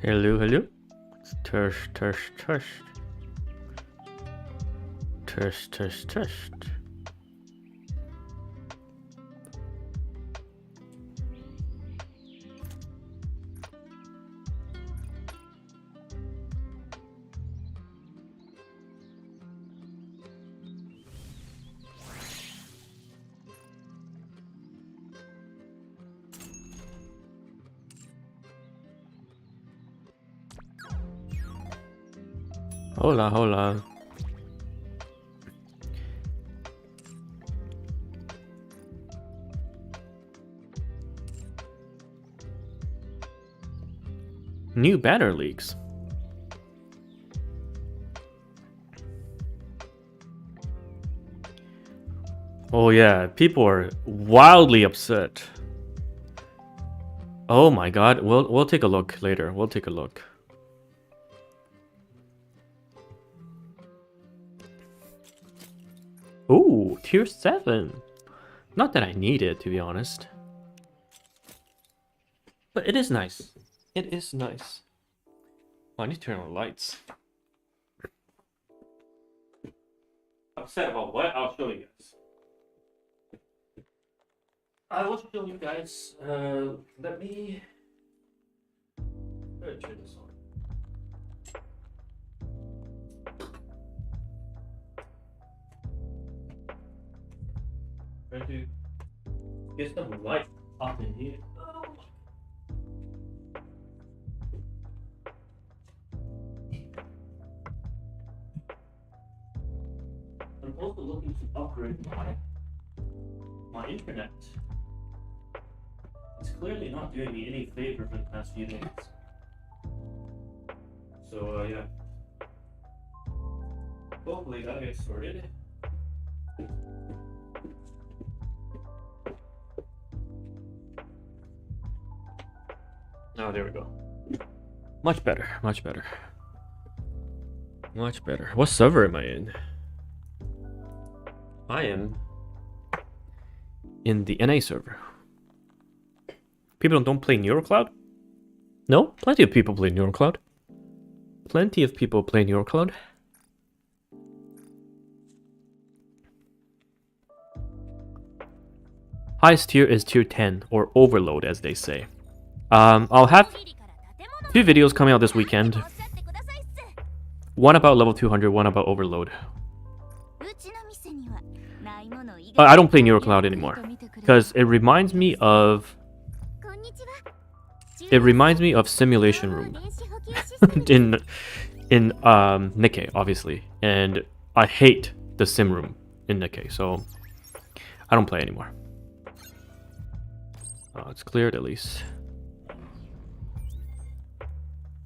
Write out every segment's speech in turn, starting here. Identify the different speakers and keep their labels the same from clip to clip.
Speaker 1: Hello, hello. Tush, tush, tush. Tush, tush, tush. Hola, hola. New banner leaks. Oh yeah, people are wildly upset. Oh my god, we'll take a look later. We'll take a look. Ooh, tier 7. Not that I need it, to be honest. But it is nice. It is nice. Oh, I need to turn on the lights. Upset about what? I'll show you guys. I will show you guys. Let me turn this on. Try to get some light up in here. I'm also looking to upgrade my internet. It's clearly not doing me any favor for the past few days. So yeah. Hopefully that gets sorted. Oh, there we go. Much better, much better. Much better. What server am I in? I am in the NA server. People don't play NeuroCloud? No? Plenty of people play NeuroCloud. Plenty of people play NeuroCloud. Highest tier is tier 10, or overload as they say. I'll have 2 videos coming out this weekend. One about level 200, one about overload. I don't play NeuroCloud anymore because it reminds me of Simulation Room in NIKKE, obviously, and I hate the sim room in NIKKE, so I don't play anymore. Oh, it's cleared at least.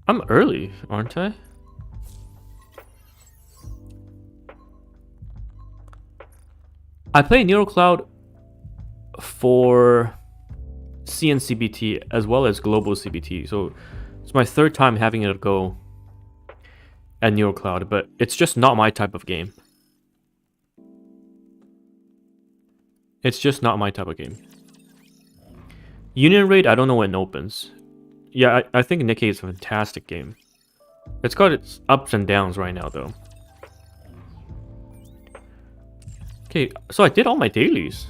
Speaker 1: I'm early, aren't I? I play NeuroCloud for CNCBT as well as global CBT, so it's my 3rd time having it go at NeuroCloud, but it's just not my type of game. It's just not my type of game. Union Raid, I don't know when it opens. Yeah, I think NIKKE is a fantastic game. It's got its ups and downs right now, though. Okay, so I did all my dailies.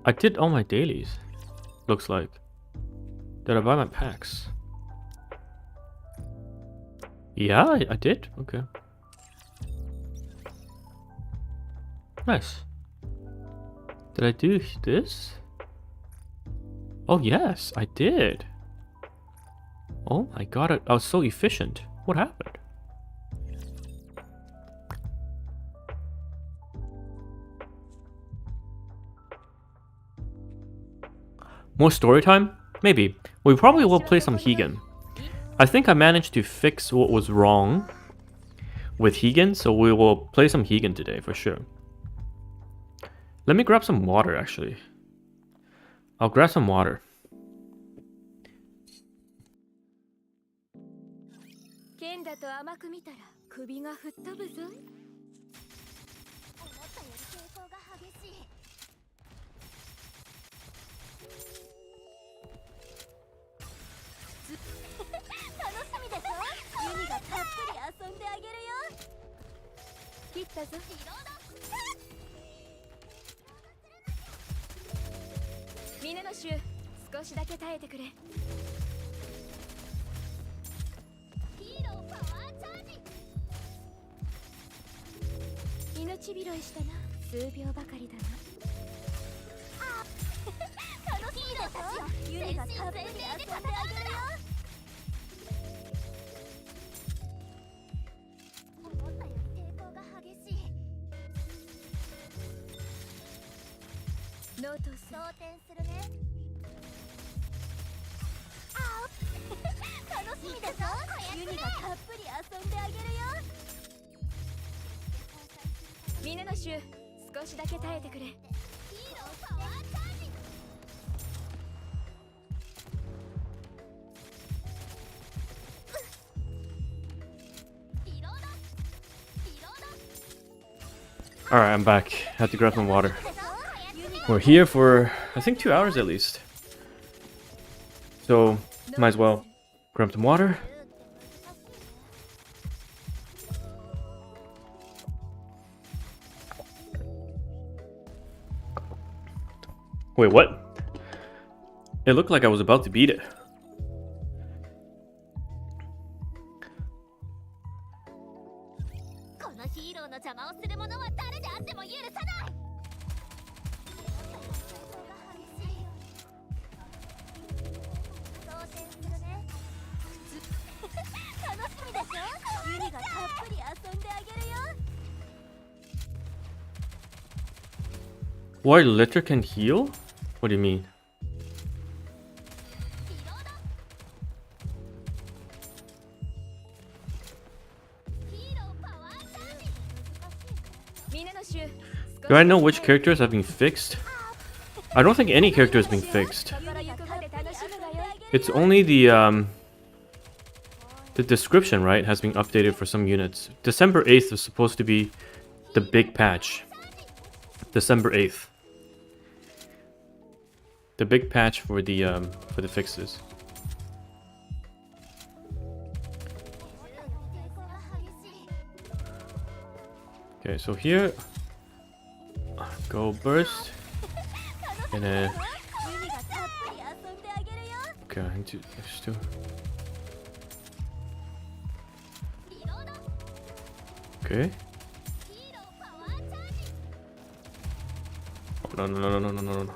Speaker 1: I did all my dailies. Looks like. Did I buy my packs? Yeah, I did. Okay. Nice. Did I do this? Oh yes, I did. Oh my god, I was so efficient. What happened? More story time? Maybe. We probably will play some Higan. I think I managed to fix what was wrong with Higan, so we will play some Higan today for sure. Let me grab some water, actually. I'll grab some water. Alright, I'm back. Had to grab some water. We're here for, I think, 2 hours at least. So, might as well grab some water. Wait, what? It looked like I was about to beat it. Why litter can heal? What do you mean? Do I know which characters have been fixed? I don't think any character has been fixed. It's only the description, right, has been updated for some units. December 8th is supposed to be the big patch. December 8th. The big patch for the fixes. Okay, so here, go burst, and then okay, I need to still. Okay. Oh, no.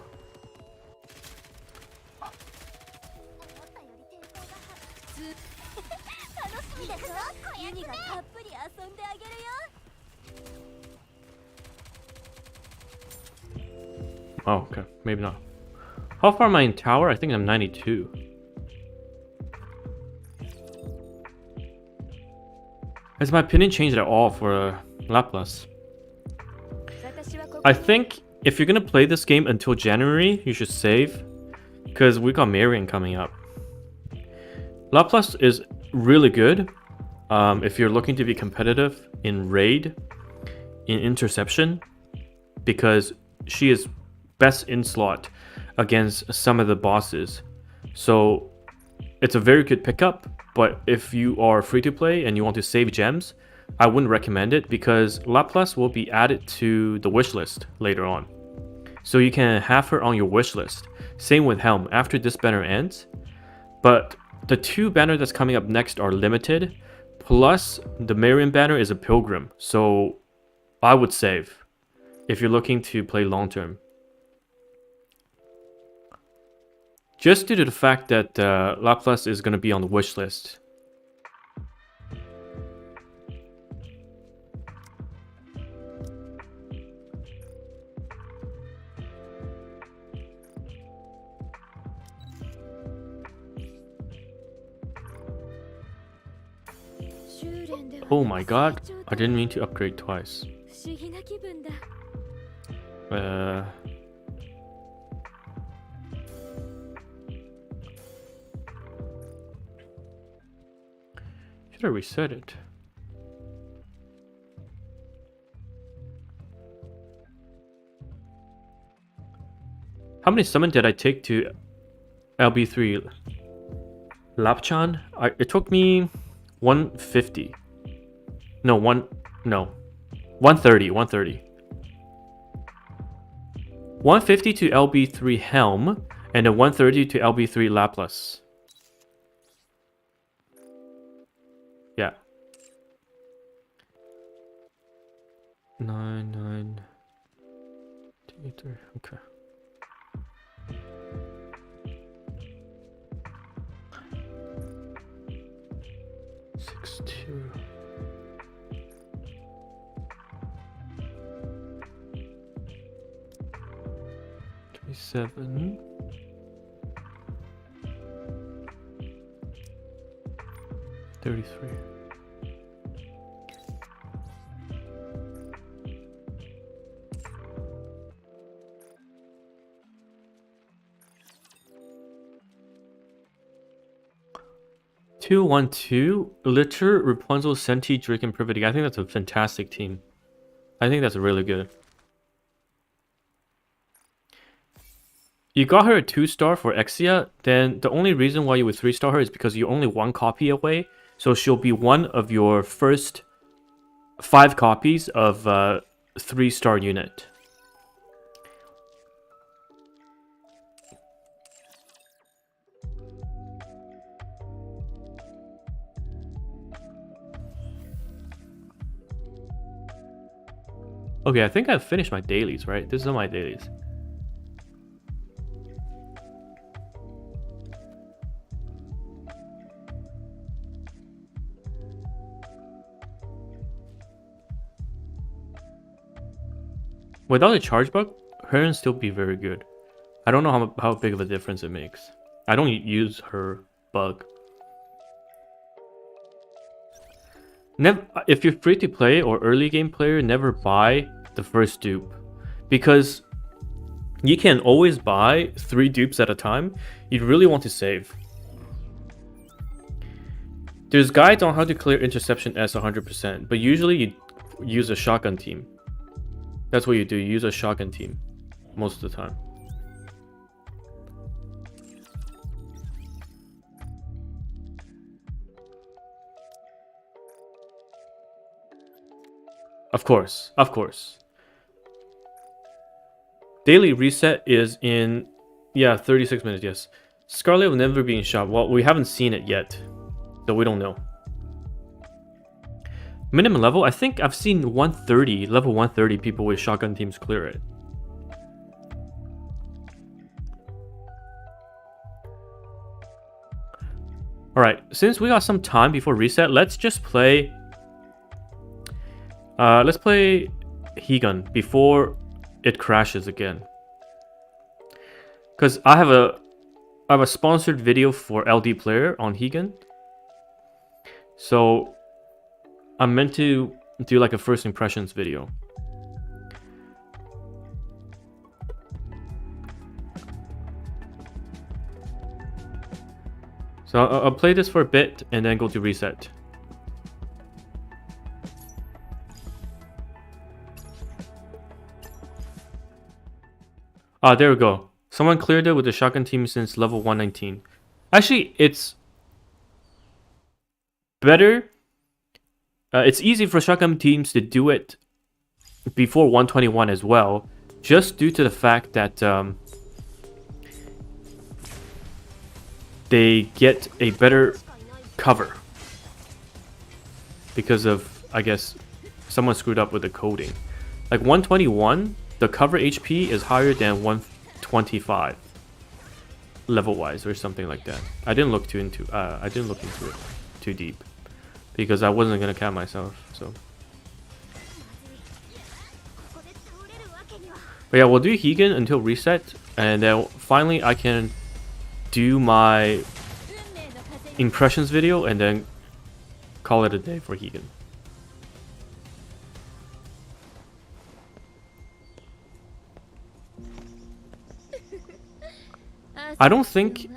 Speaker 1: Oh, okay. Maybe not. How far am I in tower? I think I'm 92. Has my opinion changed at all for Laplace? I think if you're gonna play this game until January, you should save, because we got Marion coming up. Laplace is really good if you're looking to be competitive in raid, in interception, because she is best in slot against some of the bosses. So it's a very good pickup, but if you are free to play and you want to save gems, I wouldn't recommend it, because Laplace will be added to the wish list later on. So you can have her on your wish list. Same with Helm after this banner ends. But the 2 banners that's coming up next are limited, plus the Marion banner is a pilgrim. So I would save if you're looking to play long term. Just due to the fact that Laplace is going to be on the wish list. Oh my god, I didn't mean to upgrade twice. Should I reset it? How many summon did I take to LB3 Lapchan? It took me 150. No, 130, 130. 150 to LB3 Helm, and then 130 to LB3 Laplace. Yeah. 9, 9, 2, 3, okay. Six, 2. Seven. 33. Two, 1, 2. Litter, Rapunzel, Senti, Drake, and Privity. I think that's a fantastic team. I think that's really good. You got her a 2-star for Exia, then the only reason why you would 3-star her is because you're only 1 copy away. So she'll be one of your first 5 copies of 3-star unit. Okay, I think I've finished my dailies, right? This is all my dailies. Without a charge bug, her can still be very good. I don't know how big of a difference it makes. I don't use her bug. If you're free to play or early game player, never buy the first dupe. Because you can always buy 3 dupes at a time. You really want to save. There's guides on how to clear Interception S 100%, but usually you use a shotgun team. That's what you do, you use a shotgun team most of the time. Of course, of course. Daily reset is in, yeah, 36 minutes, yes. Scarlet will never be in shop. Well, we haven't seen it yet, so we don't know. Minimum level, I think I've seen 130, level 130 people with shotgun teams clear it. Alright, since we got some time before reset, let's just play... let's play Hegun before it crashes again. Because I have a sponsored video for LD player on Hegun. So I'm meant to do like a first impressions video. So I'll play this for a bit and then go to reset. Ah, there we go. Someone cleared it with the shotgun team since level 119. Actually, it's better. It's easy for shotgun teams to do it before 121 as well, just due to the fact that they get a better cover because of, I guess, someone screwed up with the coding. Like 121, the cover HP is higher than 125 level wise or something like that. I didn't look into it too deep because I wasn't gonna count myself. So, but yeah, we'll do Hegun until reset, and then finally I can do my impressions video and then call it a day for Hegun. I don't think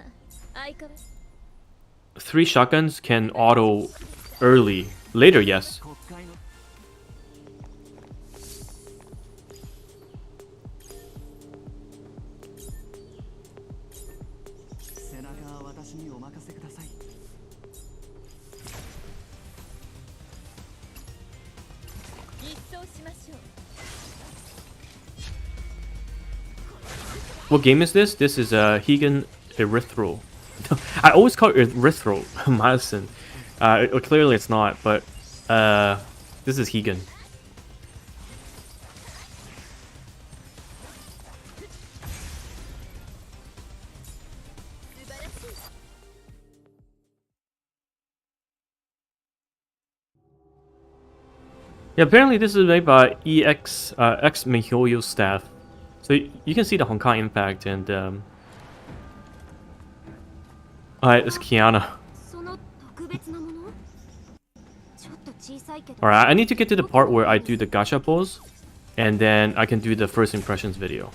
Speaker 1: 3 shotguns can auto early. Later, yes. What game is this? This is Higan Erythral. I always call it Erythral Myosin. Clearly it's not, but this is Higan. Yeah, apparently this is made by ex MiHoYo staff, so you can see the Honkai impact and it's Kiana. Alright, I need to get to the part where I do the gacha pose, and then I can do the first impressions video.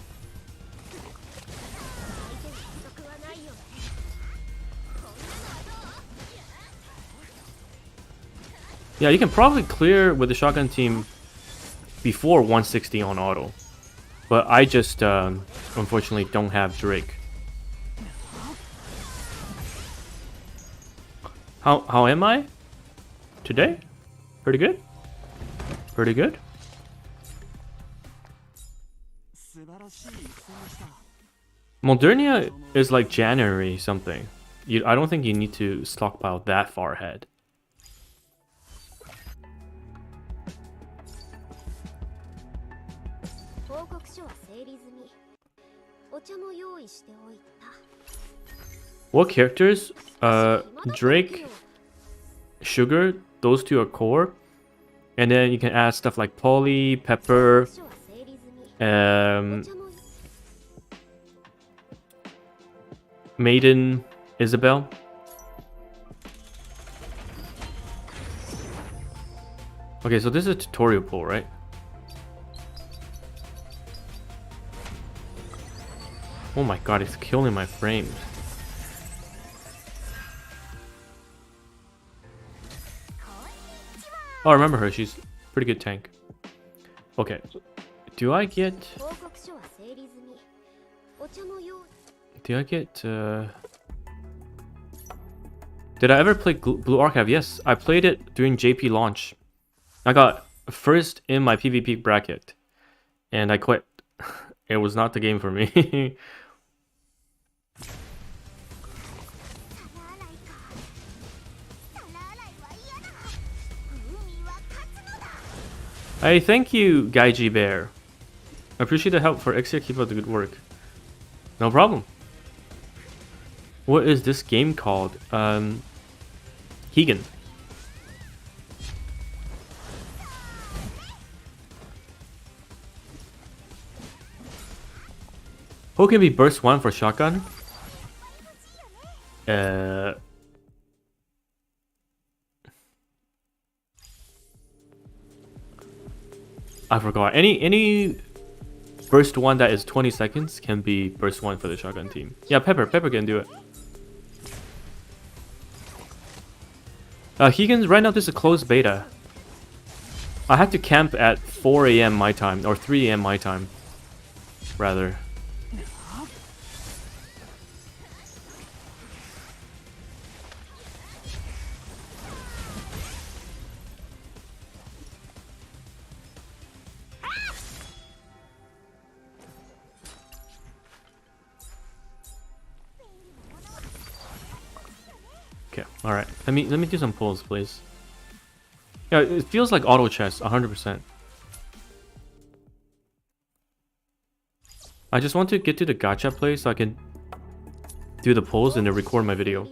Speaker 1: Yeah, you can probably clear with the shotgun team before 160 on auto. But I just, unfortunately, don't have Drake. How am I? Today? Pretty good? Pretty good? Modernia is like January something. I don't think you need to stockpile that far ahead. What characters? Drake, Sugar, those two are core. And then you can add stuff like Polly, Pepper, Maiden, Isabel. Okay, so this is a tutorial pool, right? Oh my god, it's killing my frames. Oh, I remember her. She's a pretty good tank. Okay. Do I get... Did I ever play Blue Archive? Yes, I played it during JP launch. I got first in my PvP bracket. And I quit. It was not the game for me. Hey, thank you, Gaiji Bear. I appreciate the help for Exia. Keep up the good work. No problem. What is this game called? Higan. Who can be burst 1 for shotgun? I forgot. Any burst 1 that is 20 seconds can be burst 1 for the shotgun team. Yeah, Pepper can do it. Higan's right now this is a closed beta. I had to camp at 4 AM my time, or 3 AM my time, rather. Okay, all right. Let me do some pulls, please. Yeah, it feels like auto chess, 100%. I just want to get to the gacha play so I can do the pulls and then record my video.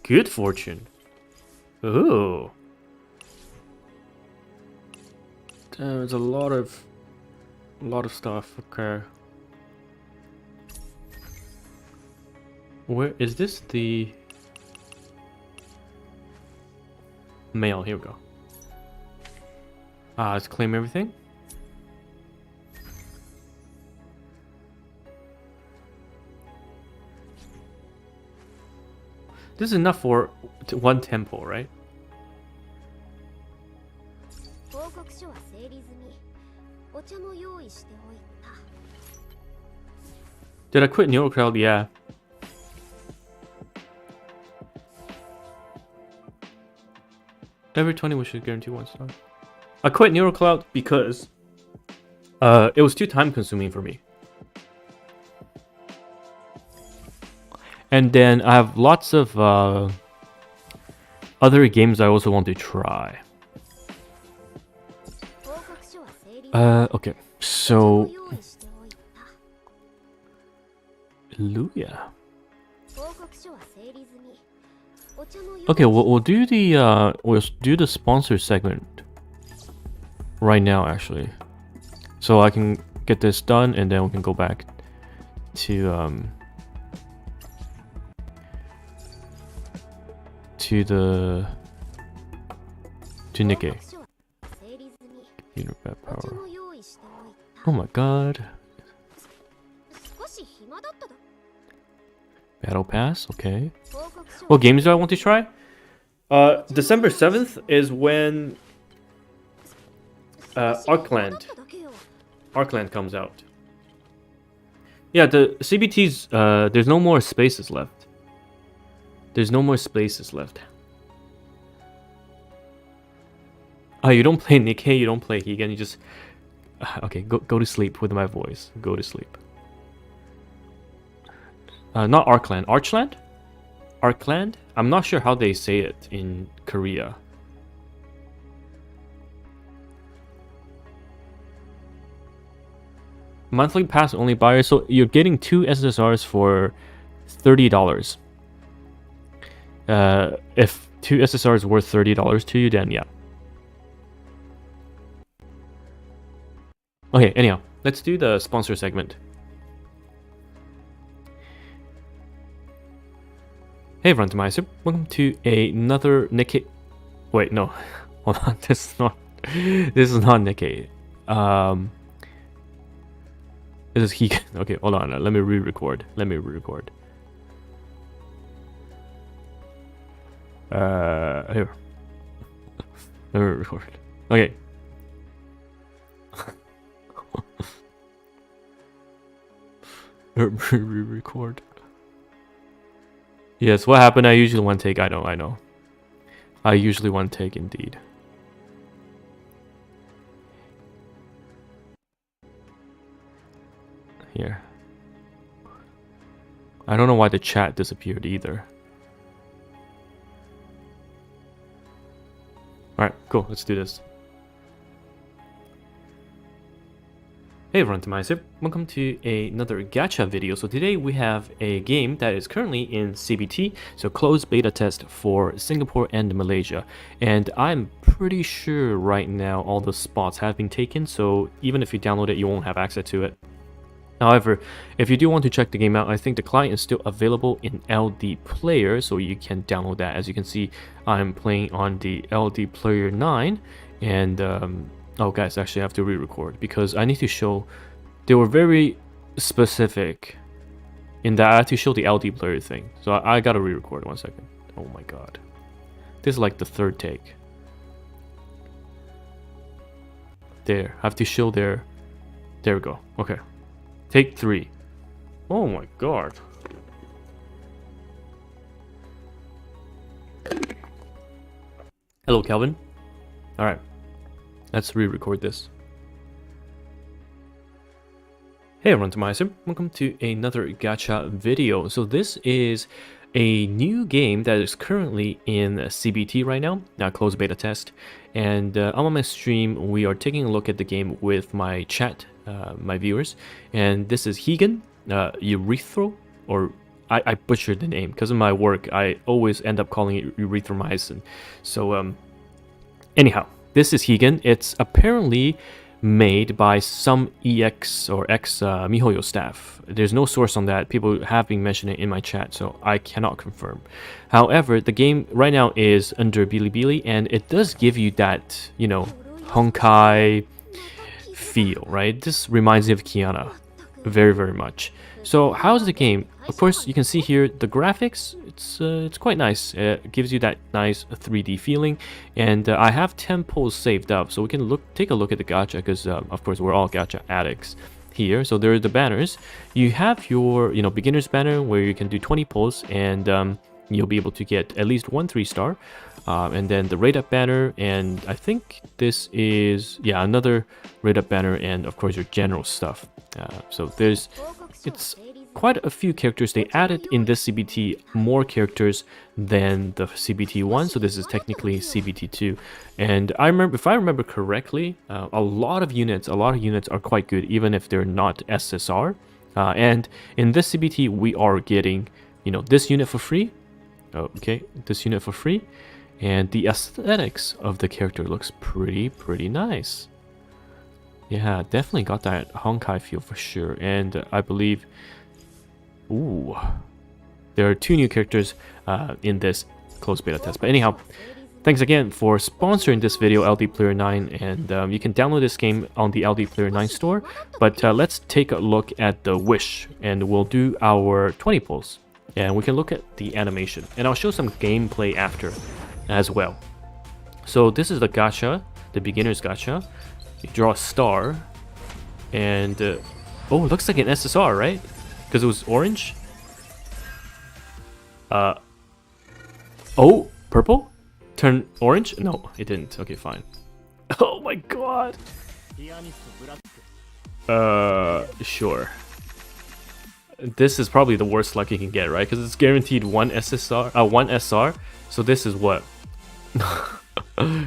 Speaker 1: Good fortune. Ooh. Damn, there's a lot of stuff. Okay. Where is this? The mail. Here we go. Let's claim everything. This is enough for one temple, right? Did I quit Neurocrowd? Yeah. Every 20 we should guarantee 1 star. I quit NeuroCloud because it was too time consuming for me. And then I have lots of other games I also want to try. Okay, so Hallelujah. Okay, we'll do the sponsor segment right now actually, so I can get this done and then we can go back to NIKKE. Computer bad power. Oh my god. Battle Pass, okay. What games do I want to try? December 7th is when Arkland comes out. Yeah, the CBT's there's no more spaces left. There's no more spaces left. Oh, you don't play NIKKE, you don't play Higen, you just okay, go to sleep with my voice. Go to sleep. Not Arkland. Archland? Arkland? I'm not sure how they say it in Korea. Monthly pass only buyer, so you're getting 2 SSRs for $30. If 2 SSRs worth $30 to you, then yeah. Okay, anyhow, let's do the sponsor segment. Hey everyone, TimaeuSS. Welcome to another NIKKE. Wait, no, hold on. This is not NIKKE. This is Higen. Okay, hold on. Let me re-record. Here. Let me record. Okay. Re-record. Yes, what happened? I usually one take. I know. I usually one take indeed. Here. I don't know why the chat disappeared either. Alright, cool. Let's do this. Hey everyone, TimaeuSS. Welcome to another gacha video. So today we have a game that is currently in CBT, so closed beta test for Singapore and Malaysia. And I'm pretty sure right now all the spots have been taken, so even if you download it, you won't have access to it. However, if you do want to check the game out, I think the client is still available in LD Player, so you can download that. As you can see, I'm playing on the LD Player 9, and oh guys, actually I have to re-record because I need to show, they were very specific in that I had to show the LD player thing. So I gotta re-record 1 second. Oh my god. This is like the 3rd take. There, I have to show there. There we go. Okay. Take 3. Oh my god. Hello, Kelvin. Alright. Let's re-record this. Hey everyone, TimaeuSS. Welcome to another gacha video. So this is a new game that is currently in CBT right now, closed beta test. And on my stream, we are taking a look at the game with my chat, my viewers. And this is Higen, Urethro, or I butchered the name. Because of my work, I always end up calling it erythromycin. So, anyhow. This is Higen. It's apparently made by some EX or ex MiHoYo staff. There's no source on that. People have been mentioning it in my chat, so I cannot confirm. However, the game right now is under Bilibili, and it does give you that, you know, Honkai feel, right? This reminds me of Kiana very, very much. So how's the game? Of course, you can see here the graphics. It's quite nice. It gives you that nice 3D feeling, and I have 10 polls saved up, so we can take a look at the gacha because of course we're all gacha addicts here. So there are the banners. You have your beginner's banner where you can do 20 polls, and you'll be able to get at least 1 3-star. and then the rate up banner, and I think this is, yeah, another rate up banner, and of course your general stuff. So it's quite a few characters. They added in this CBT more characters than the CBT 1, so this is technically CBT 2. And I remember, if I remember correctly, a lot of units are quite good, even if they're not SSR. And in this CBT, we are getting, you know, this unit for free. Okay, this unit for free, and the aesthetics of the character looks pretty nice. Yeah, definitely got that Honkai feel for sure. And I believe, ooh, there are 2 new characters in this closed beta test. But anyhow, thanks again for sponsoring this video, LD Player 9, and you can download this game on the LD Player 9 store. But let's take a look at the wish, and we'll do our 20 pulls, and we can look at the animation, and I'll show some gameplay after as well. So this is the gacha, the beginner's gacha. You draw a star, and oh, it looks like an SSR, right? Because it was orange. Oh, purple? Turn orange? No, it didn't. Okay, fine. Oh my god. Sure. This is probably the worst luck you can get, right? Because it's guaranteed one SR. So this is what?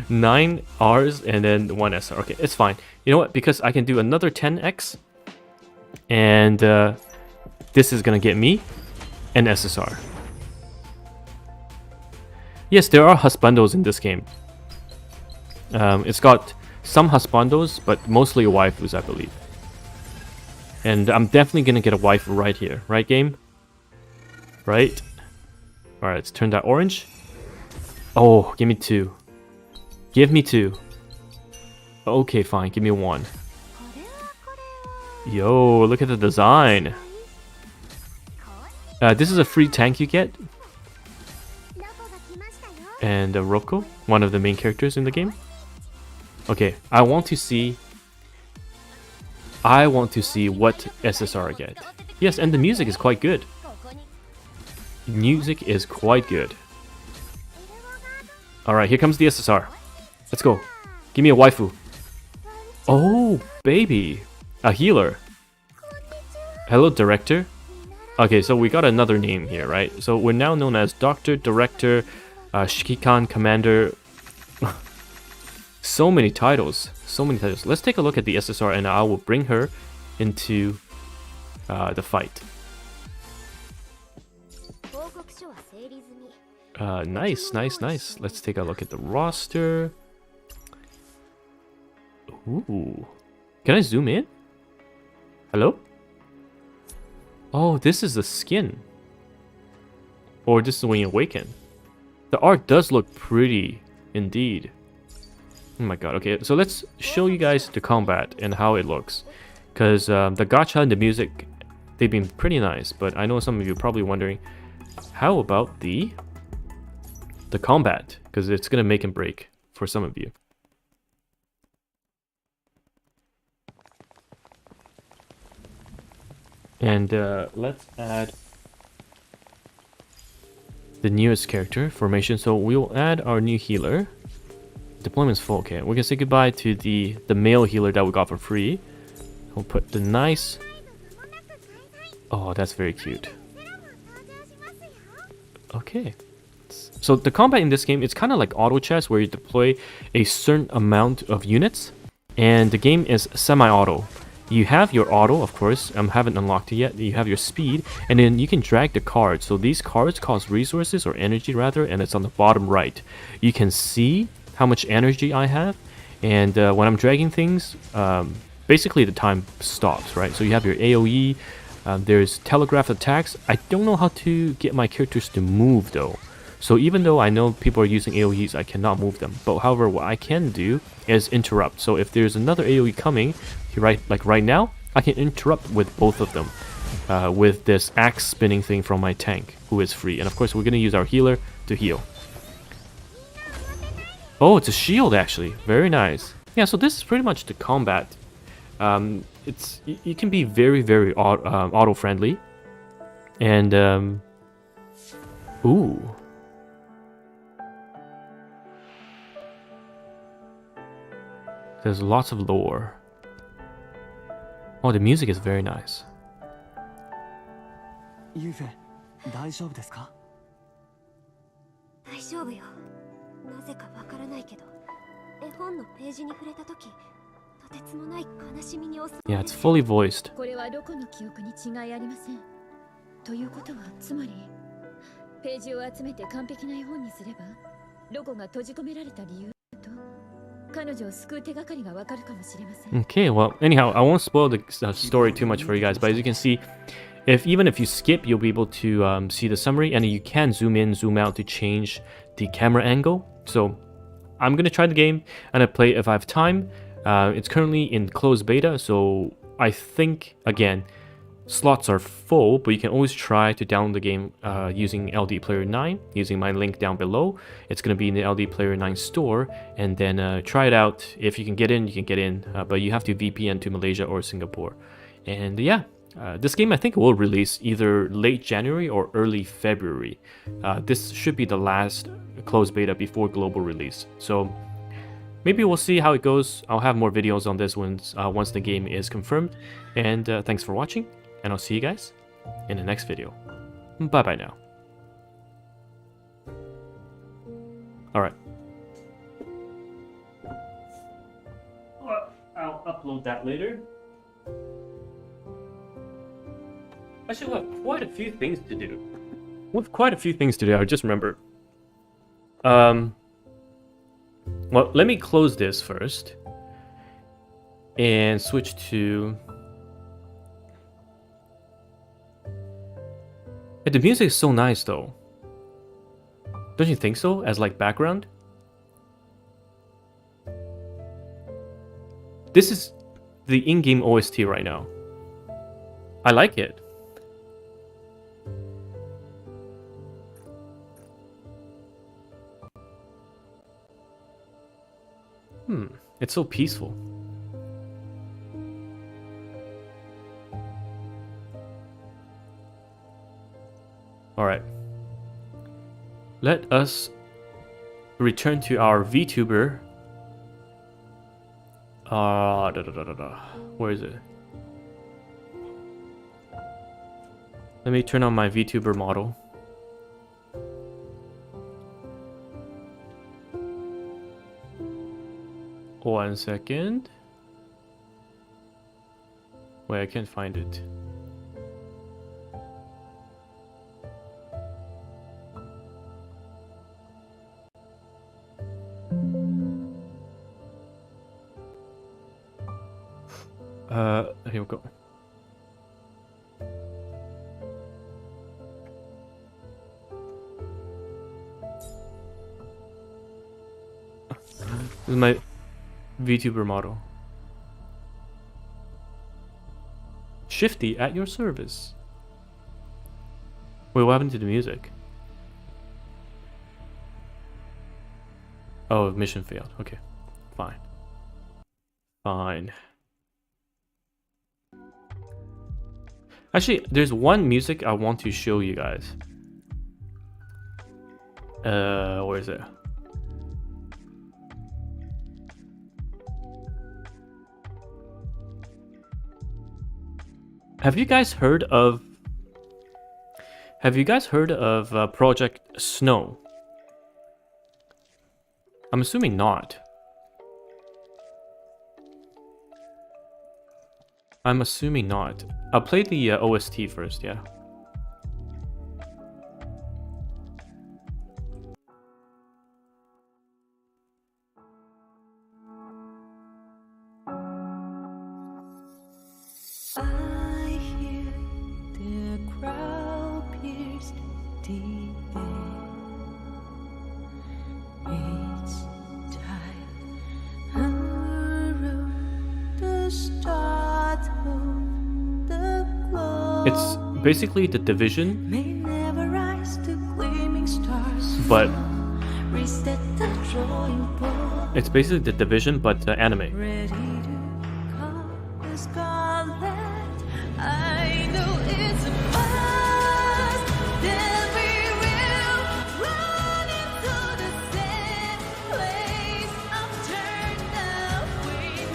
Speaker 1: 9 Rs and then 1 SR. Okay, it's fine. You know what? Because I can do another 10x, and this is gonna get me an SSR. Yes, there are husbandos in this game. It's got some husbandos, but mostly waifus, I believe. And I'm definitely gonna get a waifu right here, right, game? Right? Alright, let's turn that orange. Oh, give me 2. Give me 2. Okay, fine, give me 1. Yo, look at the design. This is a free tank you get. And Roko, one of the main characters in the game. Okay, I want to see what SSR I get. Yes, and the music is quite good. Music is quite good. Alright, here comes the SSR. Let's go. Give me a waifu. Oh, baby. A healer. Hello, director. Okay, so we got another name here, right? So we're now known as Doctor, Director, Shikikan, Commander. So many titles. So many titles. Let's take a look at the SSR, and I will bring her into the fight. Nice. Let's take a look at the roster. Ooh. Can I zoom in? Hello? Oh, this is the skin. Or this is when you awaken. The art does look pretty, indeed. Oh my god, okay, so let's show you guys the combat and how it looks. Because the gacha and the music, they've been pretty nice, but I know some of you are probably wondering, how about the combat? Because it's going to make and break for some of you. And let's add the newest character formation. So we'll add our new healer. Deployment's full. Okay, we can say goodbye to the male healer that we got for free. We'll put the nice. Oh, that's very cute. Okay. So the combat in this game, it's kind of like auto chess, where you deploy a certain amount of units, and the game is semi-auto. You have your auto, of course. I haven't unlocked it yet. You have your speed, and then you can drag the cards. So these cards cost resources, or energy rather, and it's on the bottom right. You can see how much energy I have, and when I'm dragging things, basically the time stops, right? So you have your AoE, there's telegraph attacks. I don't know how to get my characters to move though. So even though I know people are using AoEs, I cannot move them. But however, what I can do is interrupt. So if there's another AoE coming, like right now, I can interrupt with both of them with this axe spinning thing from my tank, who is free. And of course, we're going to use our healer to heal. Oh, it's a shield actually. Very nice. Yeah, so this is pretty much the combat. You can be very auto friendly, and ooh. There's lots of lore. Oh, the music is very nice.
Speaker 2: ユーフェ、大丈夫ですか？
Speaker 3: 大丈夫よ。なぜかわからないけど、絵本のページに触れたとき、とてつもない悲しみに襲われ
Speaker 1: Yeah, it's fully voiced.
Speaker 4: これはロコの記憶に違いありません。ということはつまりページを集めて完璧な絵本にすればロコが閉じ込められた理由と彼女を救う手がかりがわかるかもしれません。
Speaker 1: Okay, well, anyhow, I won't spoil the story too much for you guys, but as you can see, even if you skip, you'll be able to see the summary, and you can zoom in, zoom out to change the camera angle. So I'm gonna try the game and I play if I have time. It's currently in closed beta, so I think again slots are full, but you can always try to download the game using LD Player 9, using my link down below. It's gonna be in the LD Player 9 store, and then try it out. If you can get in, you can get in, but you have to VPN to Malaysia or Singapore. And yeah. This game I think will release either late January or early February. This should be the last closed beta before global release. So maybe we'll see how it goes. I'll have more videos on this once the game is confirmed. And thanks for watching, and I'll see you guys in the next video. Bye bye now. Alright. I'll upload that later. I should have quite a few things to do. With quite a few things to do, I just remembered. Well, let me close this first. And switch to... Hey, the music is so nice though. Don't you think so? As like background? This is the in-game OST right now. I like it. It's so peaceful. Alright. Let us return to our VTuber. Where is it? Let me turn on my VTuber model. One second. Wait, I can't find it. Here we go. This is my VTuber model. Shifty at your service. Wait, what happened to the music? Oh, mission failed. Okay, fine. Fine. Actually, there's one music I want to show you guys. Where is it? Have you guys heard of Project Snow? I'm assuming not. I'm assuming not. I'll play the OST first, yeah.
Speaker 5: I hear the crowd pierce the air. Each time around the start of the glow.
Speaker 1: It's basically The Division,
Speaker 5: May never rise to gleaming stars.
Speaker 1: but
Speaker 5: Reset the drawing board.
Speaker 1: it's basically The Division, but anime.
Speaker 5: Ready to call the scarlet. I know it's a must. Then we will run into the same place. I've turned away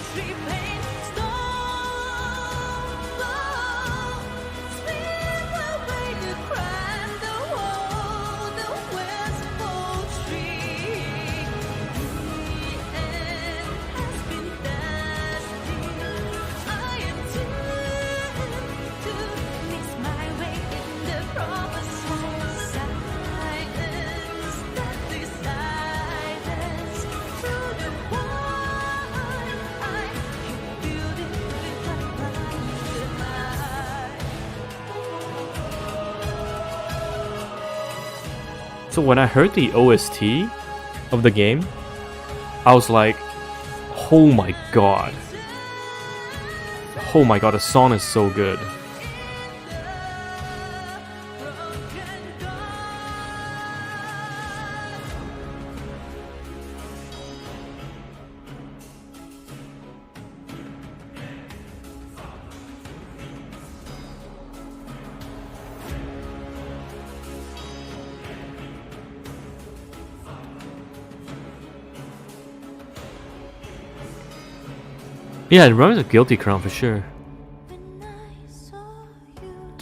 Speaker 1: So when I heard the OST of the game, I was like, oh my god. Oh my god, the song is so good. Yeah, it runs a Guilty Crown for sure.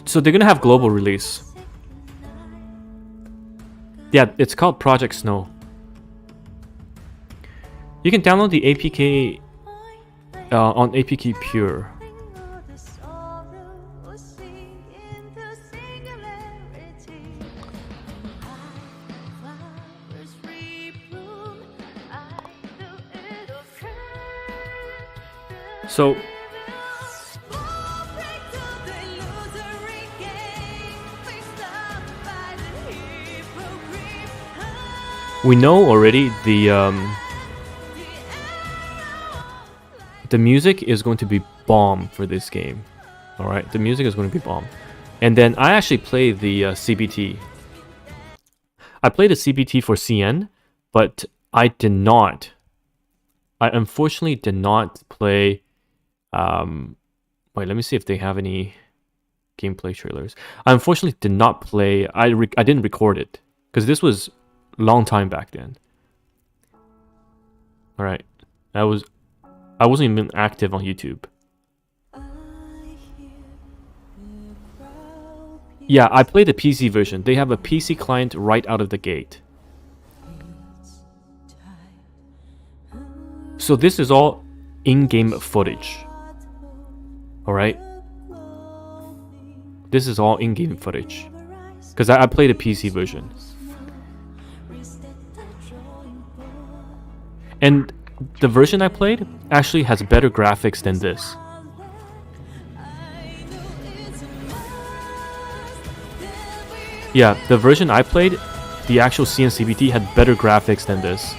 Speaker 1: So they're gonna have global release. Yeah, it's called Project Snow. You can download the APK on APK Pure. So we know already the music is going to be bomb for this game. All right, the music is going to be bomb. And then I actually played the CBT. I played the CBT for CN, but I unfortunately did not play. Wait, let me see if they have any gameplay trailers. I unfortunately did not play. I didn't record it because this was a long time back then. All right, I wasn't even active on YouTube. Yeah, I played the PC version. They have a PC client right out of the gate. So this is all in-game footage. Alright? This is all in-game footage. Because I played the PC version. And the version I played actually has better graphics than this. Yeah, the version I played, the actual CNCBT had better graphics than this.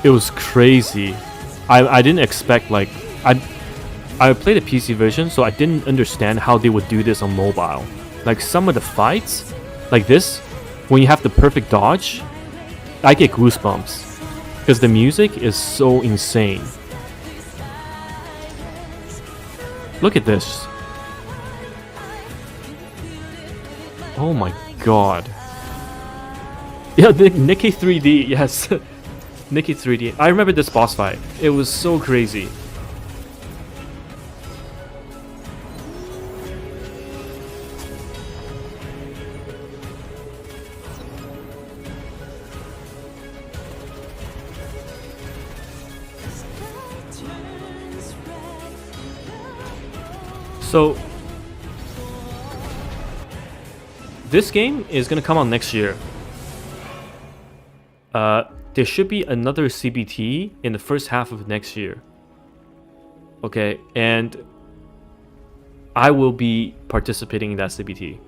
Speaker 1: It was crazy. I didn't expect, like, I played the PC version, so I didn't understand how they would do this on mobile. Like some of the fights, like this, when you have the perfect dodge, I get goosebumps. Because the music is so insane. Look at this. Oh my god. Yeah, the NIKKE 3D, yes. NIKKE 3D. I remember this boss fight. It was so crazy. So this game is gonna come out next year. There should be another CBT in the first half of next year. Okay, and I will be participating in that CBT.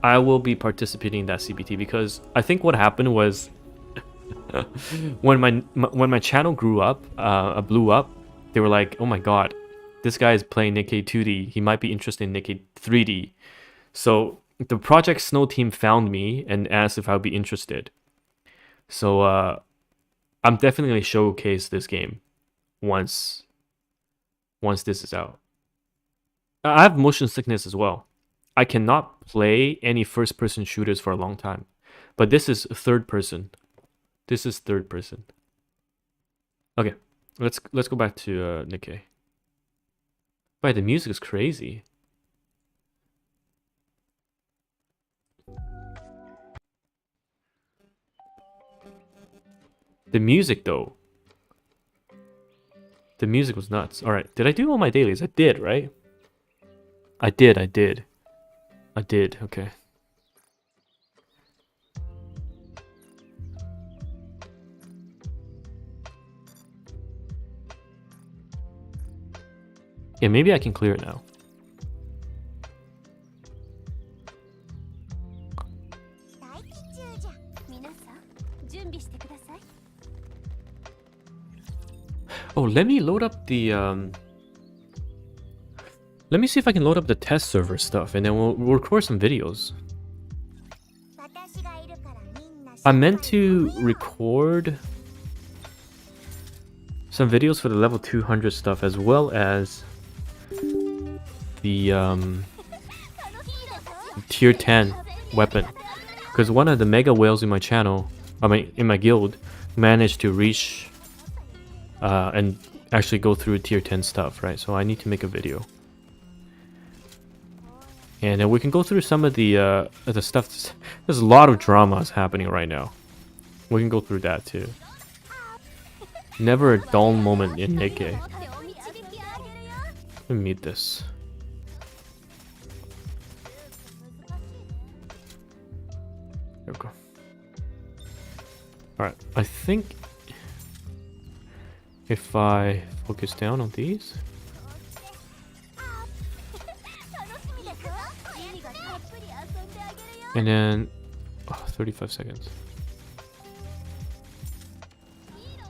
Speaker 1: I will be participating in that CBT because I think what happened was when my channel grew up, blew up. They were like, oh my god, this guy is playing NIKKE 2D. He might be interested in NIKKE 3D. So the Project Snow team found me and asked if I would be interested. So I'm definitely going to showcase this game once this is out. I have motion sickness as well. I cannot play any first-person shooters for a long time. But this is third person. This is third person. Okay. Let's go back to NIKKE. Right, the music is crazy. The music though. The music was nuts. Alright, did I do all my dailies? I did, right? I did. Okay. Yeah, maybe I can clear it now. Oh, let me load up the let me see if I can load up the test server stuff, and then we'll record some videos. I meant to record some videos for the level 200 stuff, as well as the tier 10 weapon, because one of the mega whales in my channel, I mean in my guild, managed to reach and actually go through tier 10 stuff, right? So I need to make a video, and then we can go through some of the stuff. There's a lot of dramas happening right now. We can go through that too. Never a dull moment in NIKKE. Let me mute this. There we go. Alright, I think if I focus down on these. And then 35 seconds.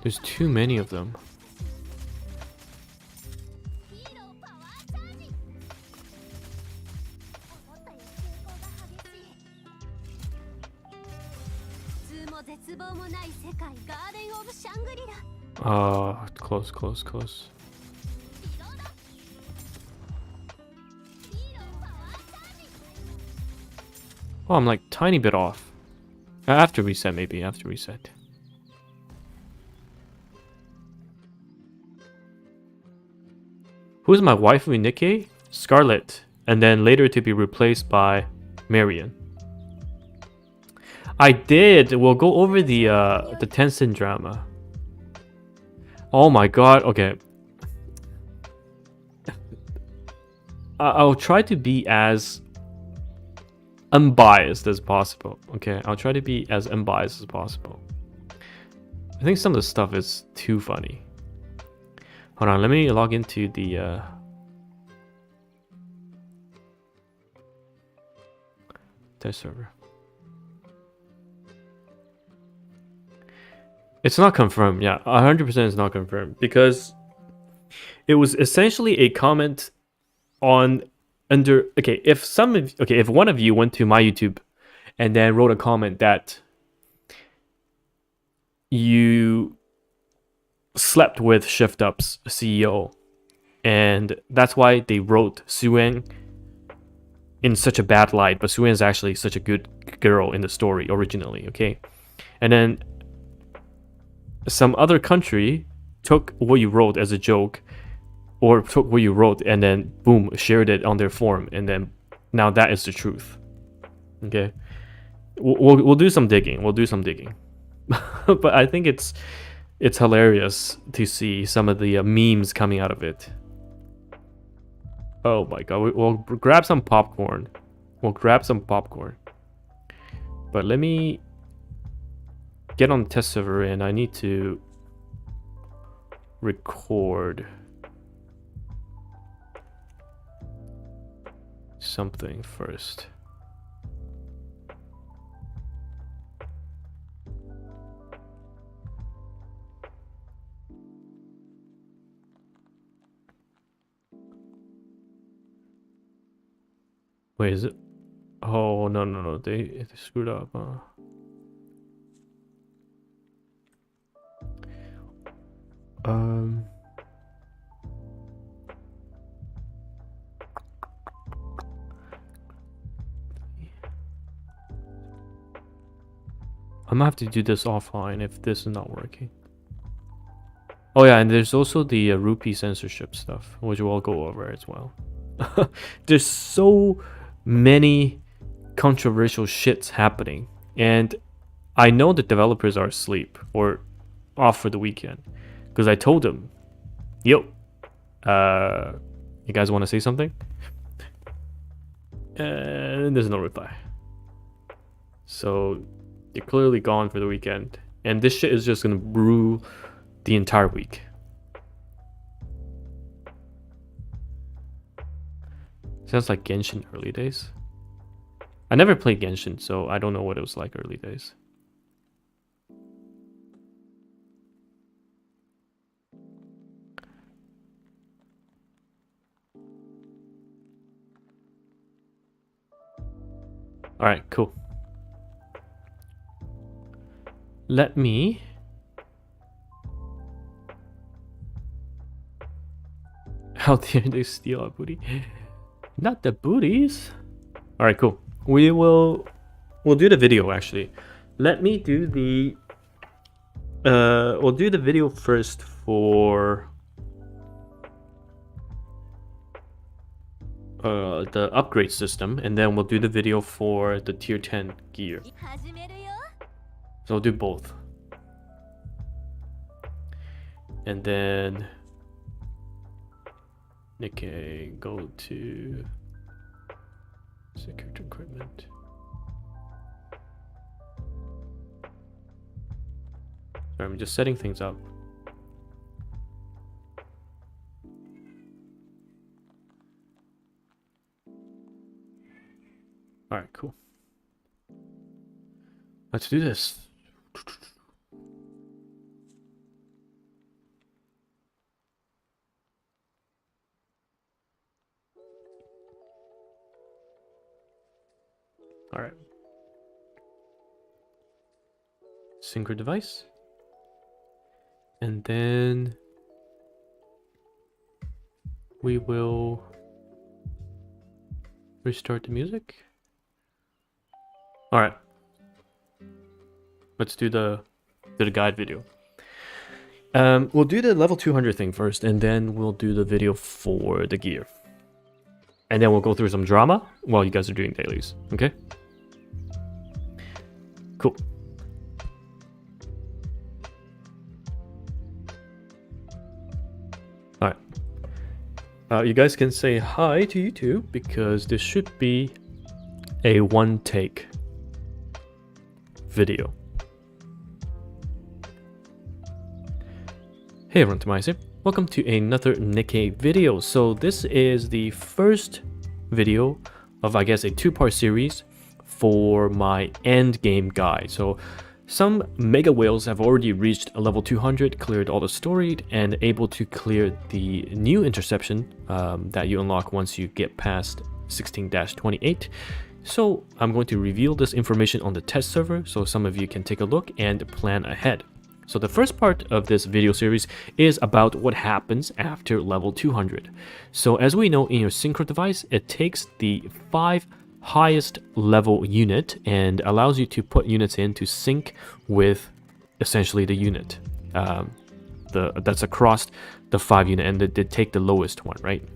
Speaker 1: There's too many of them. Close. Oh, I'm like tiny bit off. After reset, maybe. After reset. Who's my waifu in NIKKE? Scarlet. And then later to be replaced by Marion. I did. We'll go over the Tencent drama. Oh my god. Okay. I'll try to be as unbiased as possible. Okay, I'll try to be as unbiased as possible. I think some of the stuff is too funny. Hold on, let me log into the test server. It's not confirmed. Yeah, 100% is not confirmed, because it was essentially a comment on under. Okay, if one of you went to my YouTube and then wrote a comment that you slept with Shift Up's CEO, and that's why they wrote Suen in such a bad light, but Suen is actually such a good girl in the story originally. Okay, and then some other country took what you wrote as a joke, or took what you wrote and then boom, shared it on their forum, and then now that is the truth. Okay, we'll do some digging. But I think it's hilarious to see some of the memes coming out of it. Oh my god, we'll grab some popcorn. But let me get on the test server, and I need to record something first. Wait, is it? Oh, no. They screwed up. I'm gonna have to do this offline if this is not working. Oh yeah, and there's also the rupee censorship stuff, which we'll go over as well. There's so many controversial shits happening, and I know the developers are asleep or off for the weekend, because I told them, yo, you guys want to say something? And there's no reply. So they're clearly gone for the weekend, and this shit is just gonna brew the entire week. Sounds like Genshin early days. I never played Genshin, so I don't know what it was like early days. Alright, cool. Let me... How dare they steal our booty? Not the booties. Alright, cool. We'll do the video actually. Let me do the... we'll do the video first for... the upgrade system, and then we'll do the video for the tier 10 gear. So I'll do both. And then NIKKE, go to secured equipment. Sorry, I'm just setting things up. Alright, cool. Let's do this. Alright. Synchro device. And then we will restart the music. Alright. Let's do the guide video. We'll do the level 200 thing first, and then we'll do the video for the gear. And then we'll go through some drama while you guys are doing dailies. Okay? Cool. Alright. You guys can say hi to YouTube because this should be a one take video. Hey everyone, TimaeuSS. Welcome to another NIKKE video. So this is the first video of, I guess, a two-part series for my end game guide. So some mega whales have already reached a level 200, cleared all the storied, and able to clear the new interception that you unlock once you get past 16-28. So I'm going to reveal this information on the test server so some of you can take a look and plan ahead. So the first part of this video series is about what happens after level 200. So as we know, in your synchro device, it takes the 5 highest level unit and allows you to put units in to sync with essentially the unit. That's across the 5 unit, and they take the lowest one, right?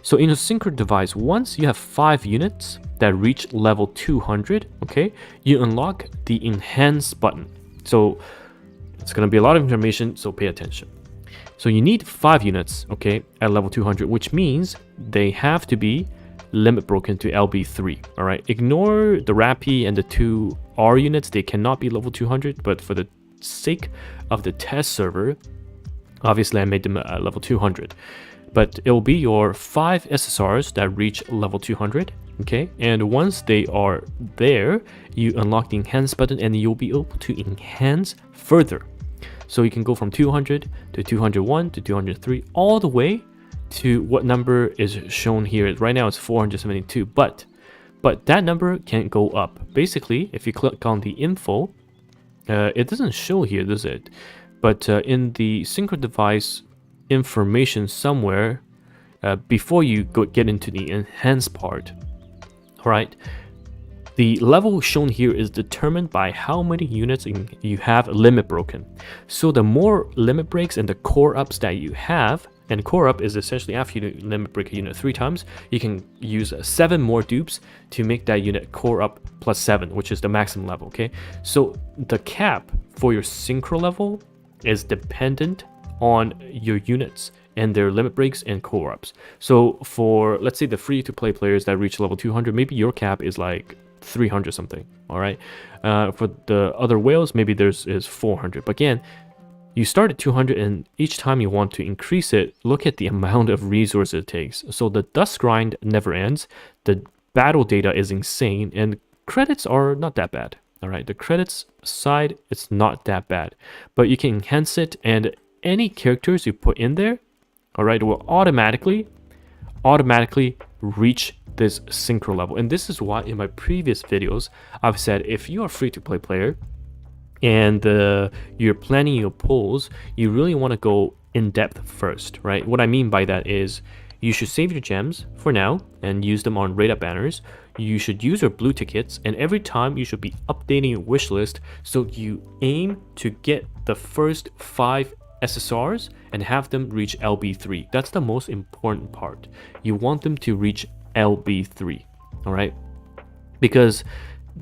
Speaker 1: So in a synchro device, once you have 5 units that reach level 200, okay, you unlock the enhance button. So it's going to be a lot of information, so pay attention. So you need 5 units, okay, at level 200, which means they have to be limit broken to LB3, all right? Ignore the RAPI and the 2 R units. They cannot be level 200, but for the sake of the test server, obviously I made them at level 200. But it will be your 5 SSRs that reach level 200, okay? And once they are there, you unlock the enhance button and you'll be able to enhance further. So you can go from 200 to 201 to 203 all the way to what number is shown here. Right now it's 472, but that number can go up. Basically, if you click on the info, it doesn't show here, does it? But in the synchro device information somewhere, before you get into the enhance part, all right, the level shown here is determined by how many units you have limit broken. So the more limit breaks and the core ups that you have, and core up is essentially after you limit break a unit 3 times, you can use 7 more dupes to make that unit core up plus 7, which is the maximum level, okay? So the cap for your synchro level is dependent on your units and their limit breaks and core ups. So for, let's say, the free to play players that reach level 200, maybe your cap is like 300 something, all right? For the other whales, maybe theirs is 400. But again, you start at 200, and each time you want to increase it, look at the amount of resources it takes. So the dust grind never ends, the battle data is insane, and credits are not that bad. All right, the credits side, it's not that bad, but you can enhance it, and any characters you put in there, all right, will automatically reach this synchro level. And this is why in my previous videos I've said, if you are free to play player and you're planning your pulls, you really want to go in depth first, right? What I mean by that is you should save your gems for now and use them on rate up banners. You should use your blue tickets, and every time you should be updating your wish list, so you aim to get the first 5 SSRs and have them reach LB3. That's the most important part. You want them to reach LB3, all right? Because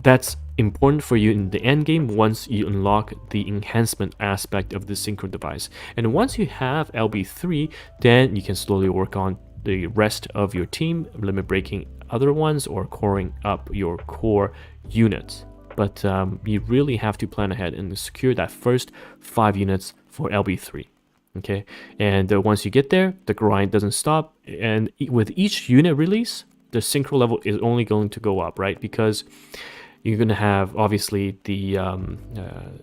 Speaker 1: that's important for you in the end game once you unlock the enhancement aspect of the synchro device. And once you have LB3, then you can slowly work on the rest of your team, limit breaking other ones or coring up your core units. But you really have to plan ahead and secure that first 5 units for LB3. Okay, and once you get there, the grind doesn't stop, and with each unit release, the synchro level is only going to go up, right? Because you're going to have obviously the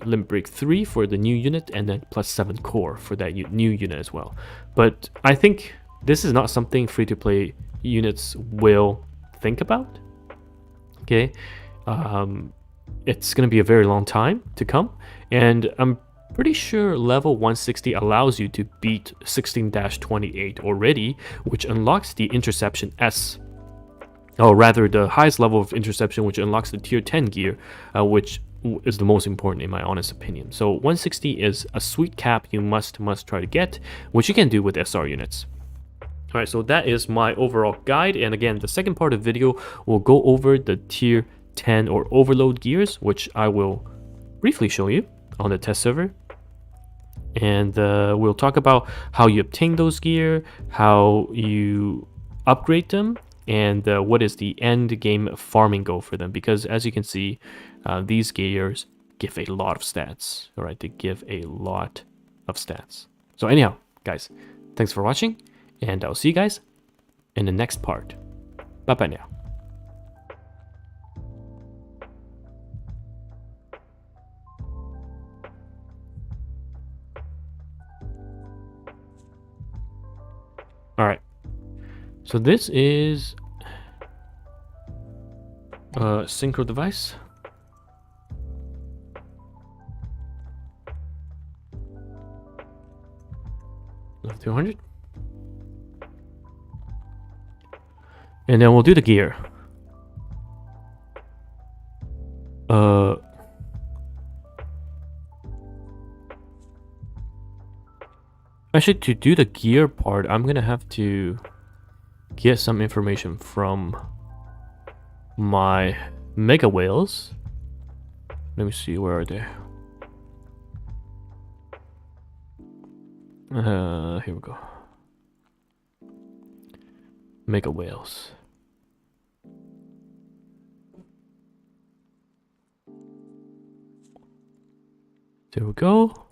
Speaker 1: limit break 3 for the new unit, and then plus 7 core for that new unit as well. But I think this is not something free to play units will think about. Okay, it's going to be a very long time to come, and I'm pretty sure level 160 allows you to beat 16-28 already, which unlocks the interception S, or rather the highest level of interception, which unlocks the tier 10 gear, which is the most important in my honest opinion. So 160 is a sweet cap you must try to get, which you can do with SR units. All right, so that is my overall guide, and again, the second part of the video will go over the tier 10 or overload gears, which I will briefly show you on the test server. And we'll talk about how you obtain those gear, how you upgrade them, and what is the end game farming goal for them. Because as you can see, these gears give a lot of stats. All right, they give a lot of stats. So anyhow, guys, thanks for watching, and I'll see you guys in the next part. Bye bye now. Alright, so this is a synchro device. Level 200. And then we'll do the gear. Actually, to do the gear part, I'm gonna have to get some information from my mega whales. Let me see, where are they? Here we go. Mega whales. There we go.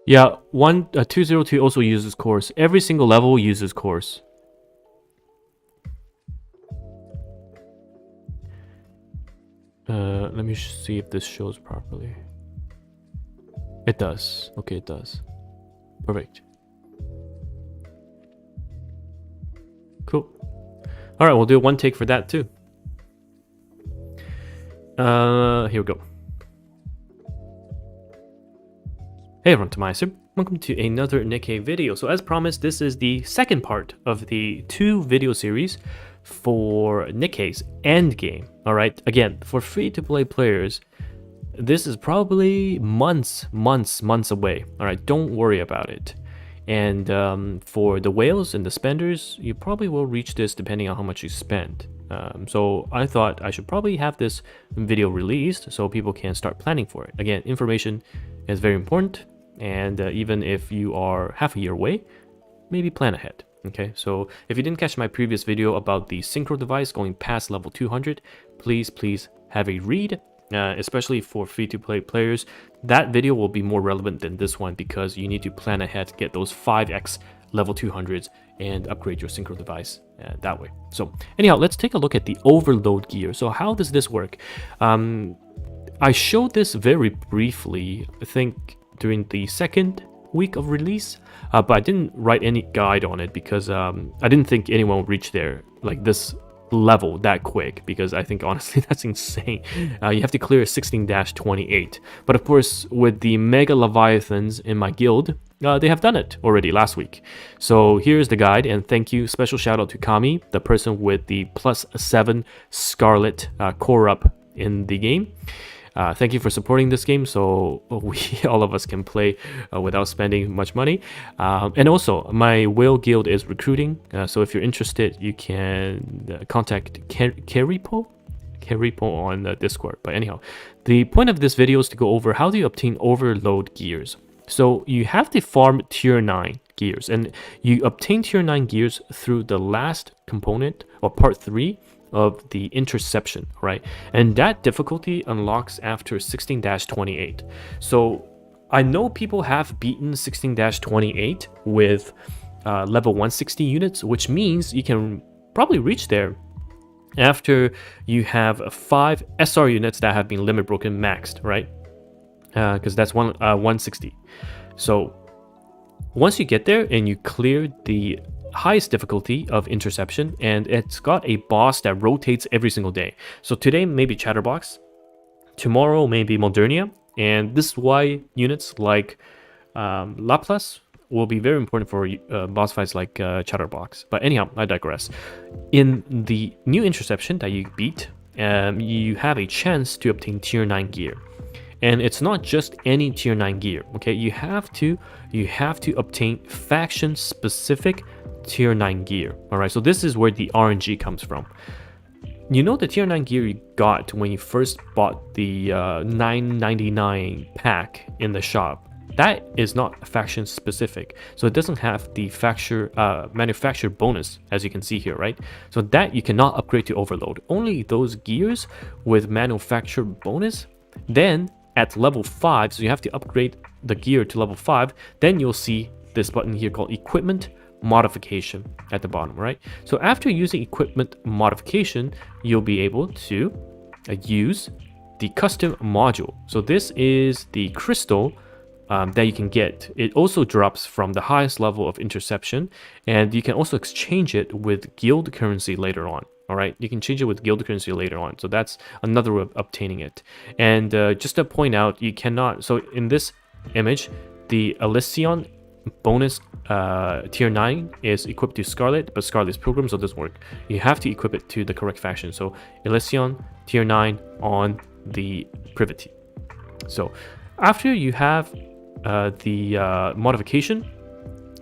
Speaker 1: Yeah, 202 also uses cores. Every single level uses cores. Let me see if this shows properly. It does. Okay, it does. Perfect. Cool. All right, we'll do one take for that too. Here we go. Hey everyone, TimaeuSS. Welcome to another NIKKE video. So as promised, this is the second part of the 2 video series for NIKKE's end game. All right, again, for free-to-play players, this is probably months away. All right, don't worry about it. And for the whales and the spenders, you probably will reach this depending on how much you spend. So I thought I should probably have this video released so people can start planning for it. Again, information is very important, and even if you are half a year away, maybe plan ahead. Okay, so if you didn't catch my previous video about the synchro device going past level 200, please have a read, especially for free-to-play players. That video will be more relevant than this one because you need to plan ahead to get those 5x level 200s and upgrade your synchro device that way. So anyhow, let's take a look at the overload gear. So how does this work? I showed this very briefly, I think during the second week of release, but I didn't write any guide on it because I didn't think anyone would reach there like this level that quick, because I think honestly that's insane. You have to clear 16-28, but of course with the mega leviathans in my guild, they have done it already last week. So here's the guide, and thank you, special shout out to Kami, the person with the +7 Scarlet core up in the game. Thank you for supporting this game, so all of us can play without spending much money. And also, my whale guild is recruiting, so if you're interested, you can contact Keripo on Discord. But anyhow, the point of this video is to go over how do you obtain overload gears. So you have to farm tier 9 gears, and you obtain tier 9 gears through the last component, or part 3, of the interception, right? And that difficulty unlocks after 16-28. So I know people have beaten 16-28 with level 160 units, which means you can probably reach there after you have 5 SR units that have been limit broken maxed, right? Because that's 160. So once you get there and you clear the highest difficulty of interception, and it's got a boss that rotates every single day. So today maybe Chatterbox, tomorrow maybe Modernia, and this is why units like Laplace will be very important for boss fights like Chatterbox. But anyhow, I digress. In the new interception that you beat, you have a chance to obtain tier 9 gear. And it's not just any tier 9 gear, okay? You have to obtain faction specific tier 9 gear. All right, so this is where the RNG comes from. You know the tier 9 gear you got when you first bought the 9.99 pack in the shop, that is not faction specific, so it doesn't have the manufacturer bonus, as you can see here, right? So that you cannot upgrade to overload. Only those gears with manufacturer bonus, then at level 5, so you have to upgrade the gear to level 5, then you'll see this button here called equipment modification at the bottom, right? So after using equipment modification, you'll be able to use the custom module. So this is the crystal that you can get. It also drops from the highest level of interception, and you can also exchange it with guild currency later on. All right, you can change it with guild currency later on. So that's another way of obtaining it. And just to point out, you cannot, so in this image, the Elysion bonus tier 9 is equipped to Scarlet, but Scarlet is Pilgrim, so it doesn't work. You have to equip it to the correct faction. So Elysion tier 9 on the Privity. So after you have the modification,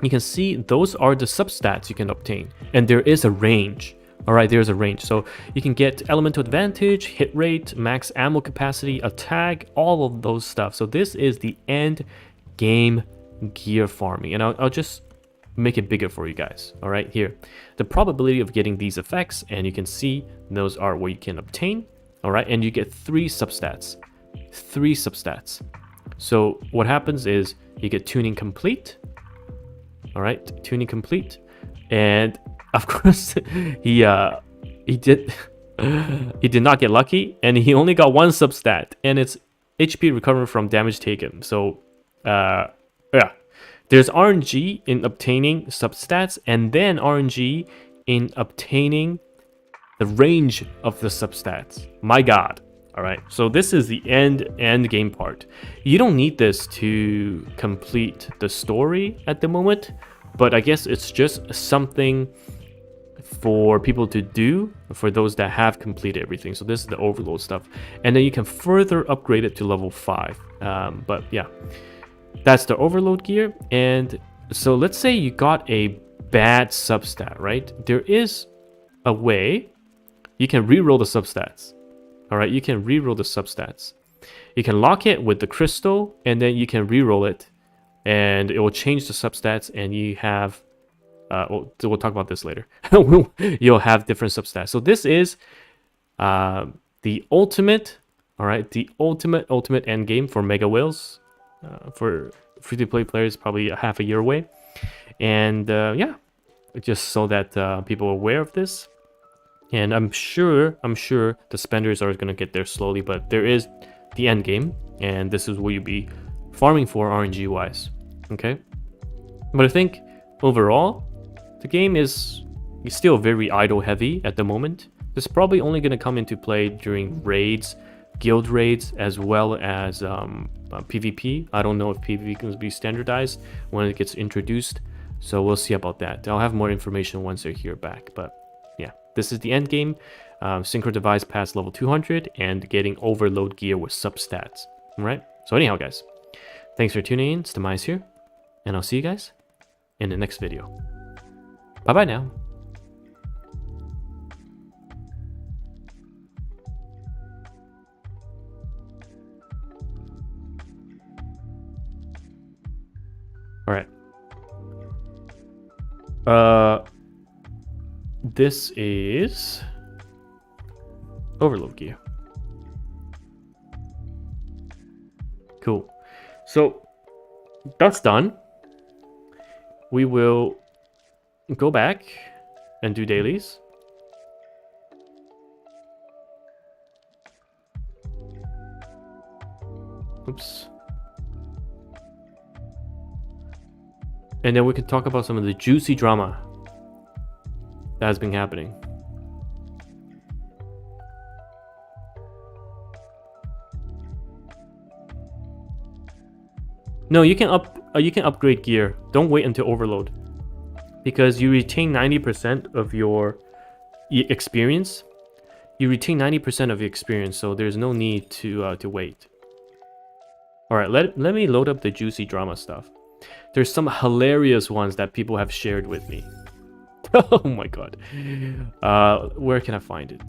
Speaker 1: you can see those are the substats you can obtain, and there is a range. All right, there's a range. So you can get elemental advantage, hit rate, max ammo capacity, attack, all of those stuff. So this is the end game gear farming, and I'll just make it bigger for you guys. All right, here, the probability of getting these effects, and you can see those are what you can obtain. All right, and you get 3 substats. So what happens is you get tuning complete. All right, tuning complete, and of course he did not get lucky, and he only got 1 substat, and it's HP recovery from damage taken. So yeah, there's RNG in obtaining substats, and then RNG in obtaining the range of the substats. My god. All right, so this is the end game part. You don't need this to complete the story at the moment, but I guess it's just something for people to do for those that have completed everything. So this is the overload stuff, and then you can further upgrade it to level 5. But yeah, that's the overload gear. And so let's say you got a bad substat, right? There is a way you can reroll the substats. All right, you can reroll the substats. You can lock it with the crystal, and then you can reroll it, and it will change the substats, and you have we'll talk about this later. You'll have different substats. So this is the ultimate, all right, the ultimate end game for Mega Whales. For free-to-play players, probably a half a year away. And yeah, just so that people are aware of this. And I'm sure the spenders are going to get there slowly, but there is the end game, and this is what you'll be farming for RNG wise. Okay, but I think overall the game is still very idle heavy at the moment. This is probably only going to come into play during raids, guild raids, as well as PvP. I don't know if PvP can be standardized when it gets introduced, so we'll see about that. I'll have more information once they're here back, but yeah, this is the end game. Synchro device past level 200 and getting overload gear with substats. All right, so anyhow guys, thanks for tuning in. It's TimaeuSS here, and I'll see you guys in the next video. Bye bye now. All right. This is overload gear. Cool. So that's done. We will go back and do dailies. Oops. And then we can talk about some of the juicy drama that has been happening. No, you can upgrade gear. Don't wait until overload, because you retain 90% of your experience. You retain 90% of your experience, so there's no need to wait. All right, let me load up the juicy drama stuff. There's some hilarious ones that people have shared with me. Oh my god. Where can I find it?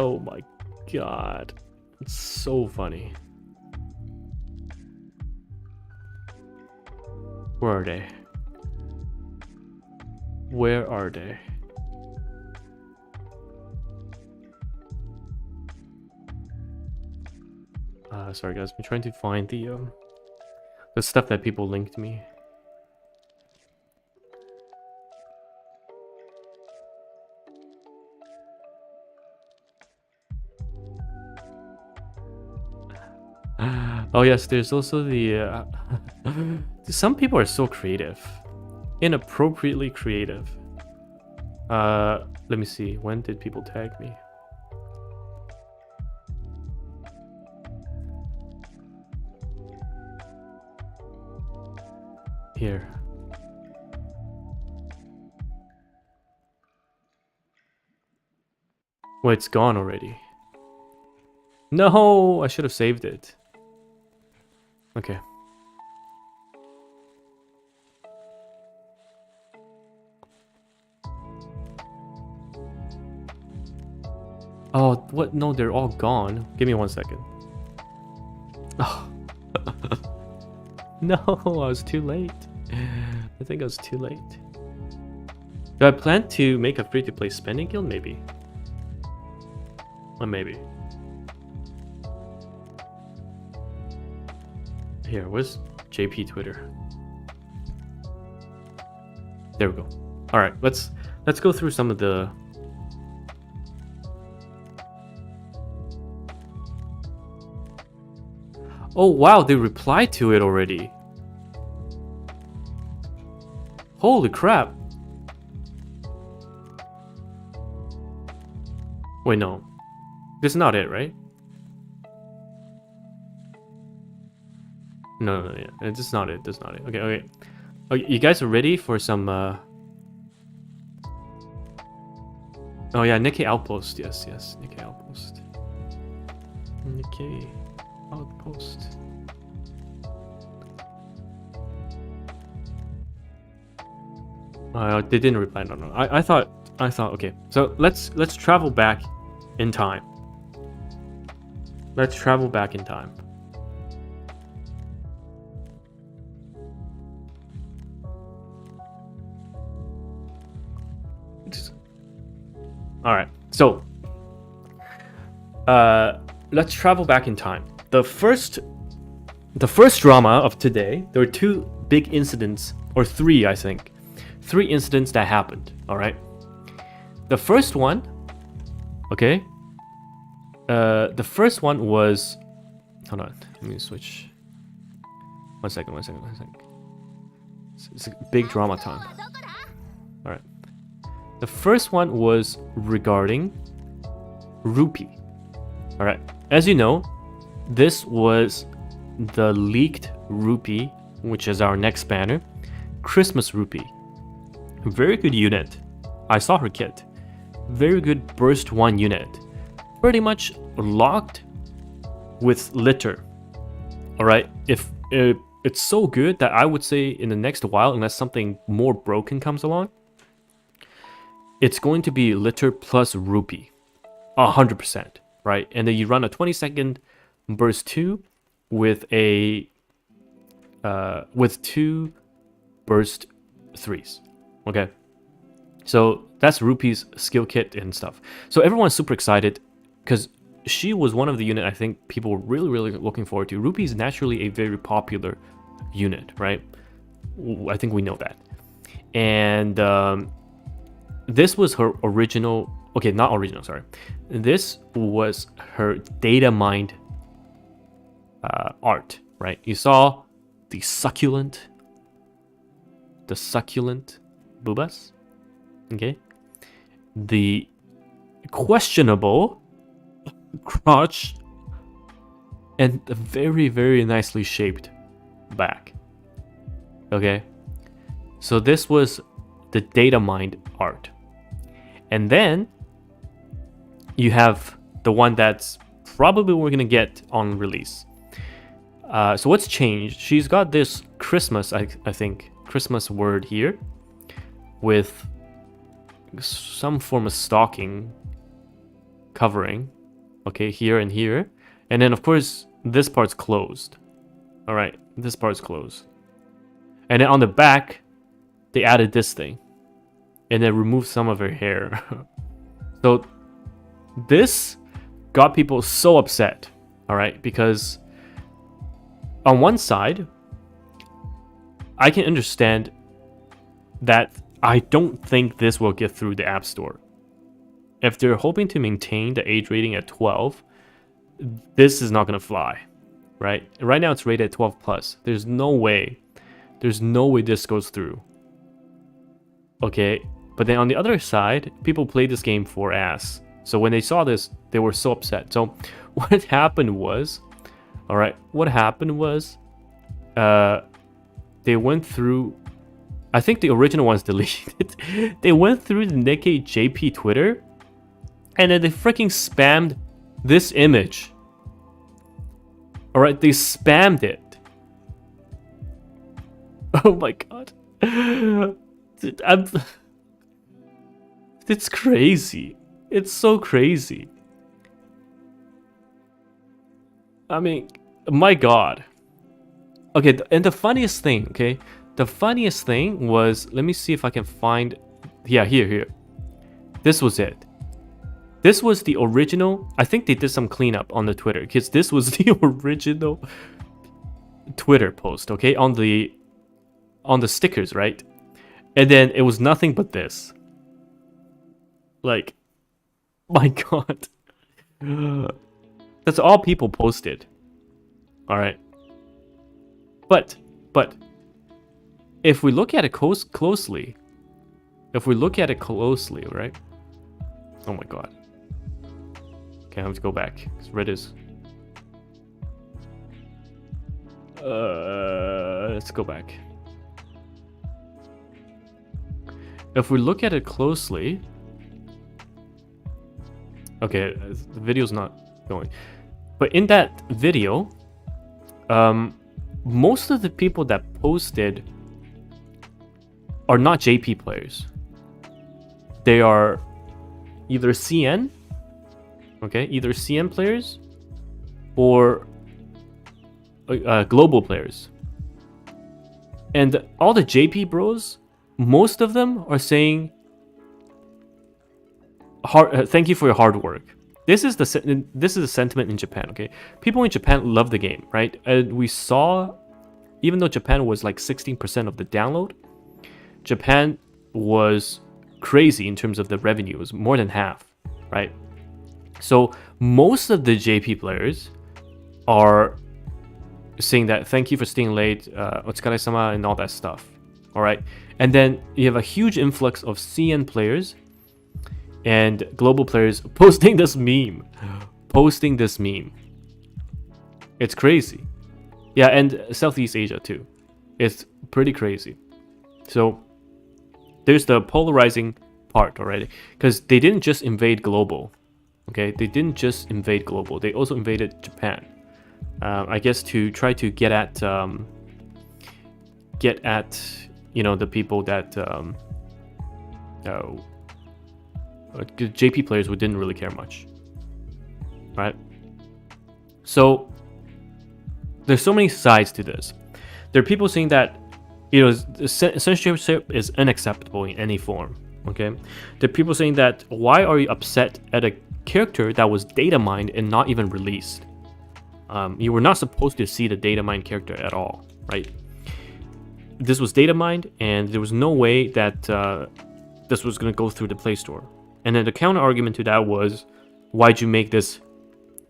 Speaker 1: Oh my god. It's so funny. Where are they? Where are they? Sorry guys, I'm trying to find the stuff that people linked me. Oh yes, there's also the some people are so creative, inappropriately creative. Let me see, when did people tag me? Here. Well, it's gone already. No, I should have saved it. Okay. Oh, what? No, they're all gone. Give me 1 second. Oh. No, I was too late. I think I was too late. Do I plan to make a free-to-play spending guild? Maybe. Or maybe. Here, where's JP Twitter? There we go. All right, let's go through some of the. Oh wow, they replied to it already. Holy crap. Wait, no. This is not it, right? No, yeah. This is not it. This is not it. Okay, okay. Oh, you guys are ready for some Oh yeah, NIKKE Outpost. Yes, yes. NIKKE Outpost. NIKKE Outpost. They didn't reply. No. I thought. Okay. So let's travel back in time. Let's travel back in time. So, let's travel back in time. The first drama of today, there were two big incidents, or three, I think. Three incidents that happened, all right? The first one, okay? The first one was... Hold on, let me switch. One second. It's a big drama time. All right. The first one was regarding rupee. All right. As you know, this was the leaked rupee, which is our next banner. Christmas rupee. Very good unit. I saw her kit. Very good burst 1 unit. Pretty much locked with litter. All right. If it's so good that I would say in the next while, unless something more broken comes along, it's going to be litter plus rupee. 100%, right? And then you run a 20-second burst 2 with a with 2 burst 3s. Okay. So that's Rupee's skill kit and stuff. So everyone's super excited because she was one of the unit I think people were really looking forward to. Rupee is naturally a very popular unit, right? I think we know that. And this was her original... Okay, not original, sorry. This was her data mined art, right? You saw the succulent boobas, okay? The questionable crotch and the very nicely shaped back, okay? So this was the data mined art. And then you have the one that's probably we're gonna get on release. So what's changed? She's got this Christmas, I think, Christmas word here with some form of stocking covering, okay, here and here. And then of course this part's closed. All right, this part's closed. And then on the back they added this thing and then removed some of her hair. So this got people so upset, all right, because on one side I can understand that I don't think this will get through the App Store. If they're hoping to maintain the age rating at 12, this is not going to fly, right? Right now it's rated at 12 plus. There's no way this goes through. Okay, but then on the other side, people play this game for ass. So when they saw this, they were so upset. So what happened was, all right, they went through, I think the original one's deleted. They went through the NIKKE JP Twitter and then they freaking spammed this image. All right, they spammed it. Oh my god. It's crazy. It's so crazy. I mean, my god. Okay, and the funniest thing, okay? The funniest thing was, let me see if I can find... Yeah, here. This was it. This was the original... I think they did some cleanup on the Twitter, because this was the original Twitter post, okay? On the stickers, right? And then it was nothing but this. Like, my god. That's all people posted. Alright. But if we look at it closely, right? Oh my god. Okay, I have to go back, because red is... let's go back. If we look at it closely... Okay, the video's not going. But in that video, most of the people that posted are not JP players. They are either CN, okay, either CN players or global players. And all the JP bros, most of them are saying thank you for your hard work. This is the sentiment in Japan. Okay, people in Japan love the game, right? We saw, even though Japan was like 16% of the download, Japan was crazy in terms of the revenue. It was more than half, right? So most of the JP players are saying that thank you for staying late, otsukare-sama, and all that stuff. All right, and then you have a huge influx of CN players and global players posting this meme. It's crazy. Yeah, and Southeast Asia too. It's pretty crazy. So there's the polarizing part already, because they didn't just invade global. Okay, they didn't just invade global. They also invaded Japan. I guess to try to get at the people that JP players who didn't really care much, right? So there's so many sides to this. There are people saying that censorship is unacceptable in any form. Okay, there are people saying that why are you upset at a character that was data mined and not even released? You were not supposed to see the data mined character at all, right? This was data mined, and there was no way that this was going to go through the Play Store. And then the counter argument to that was, why'd you make this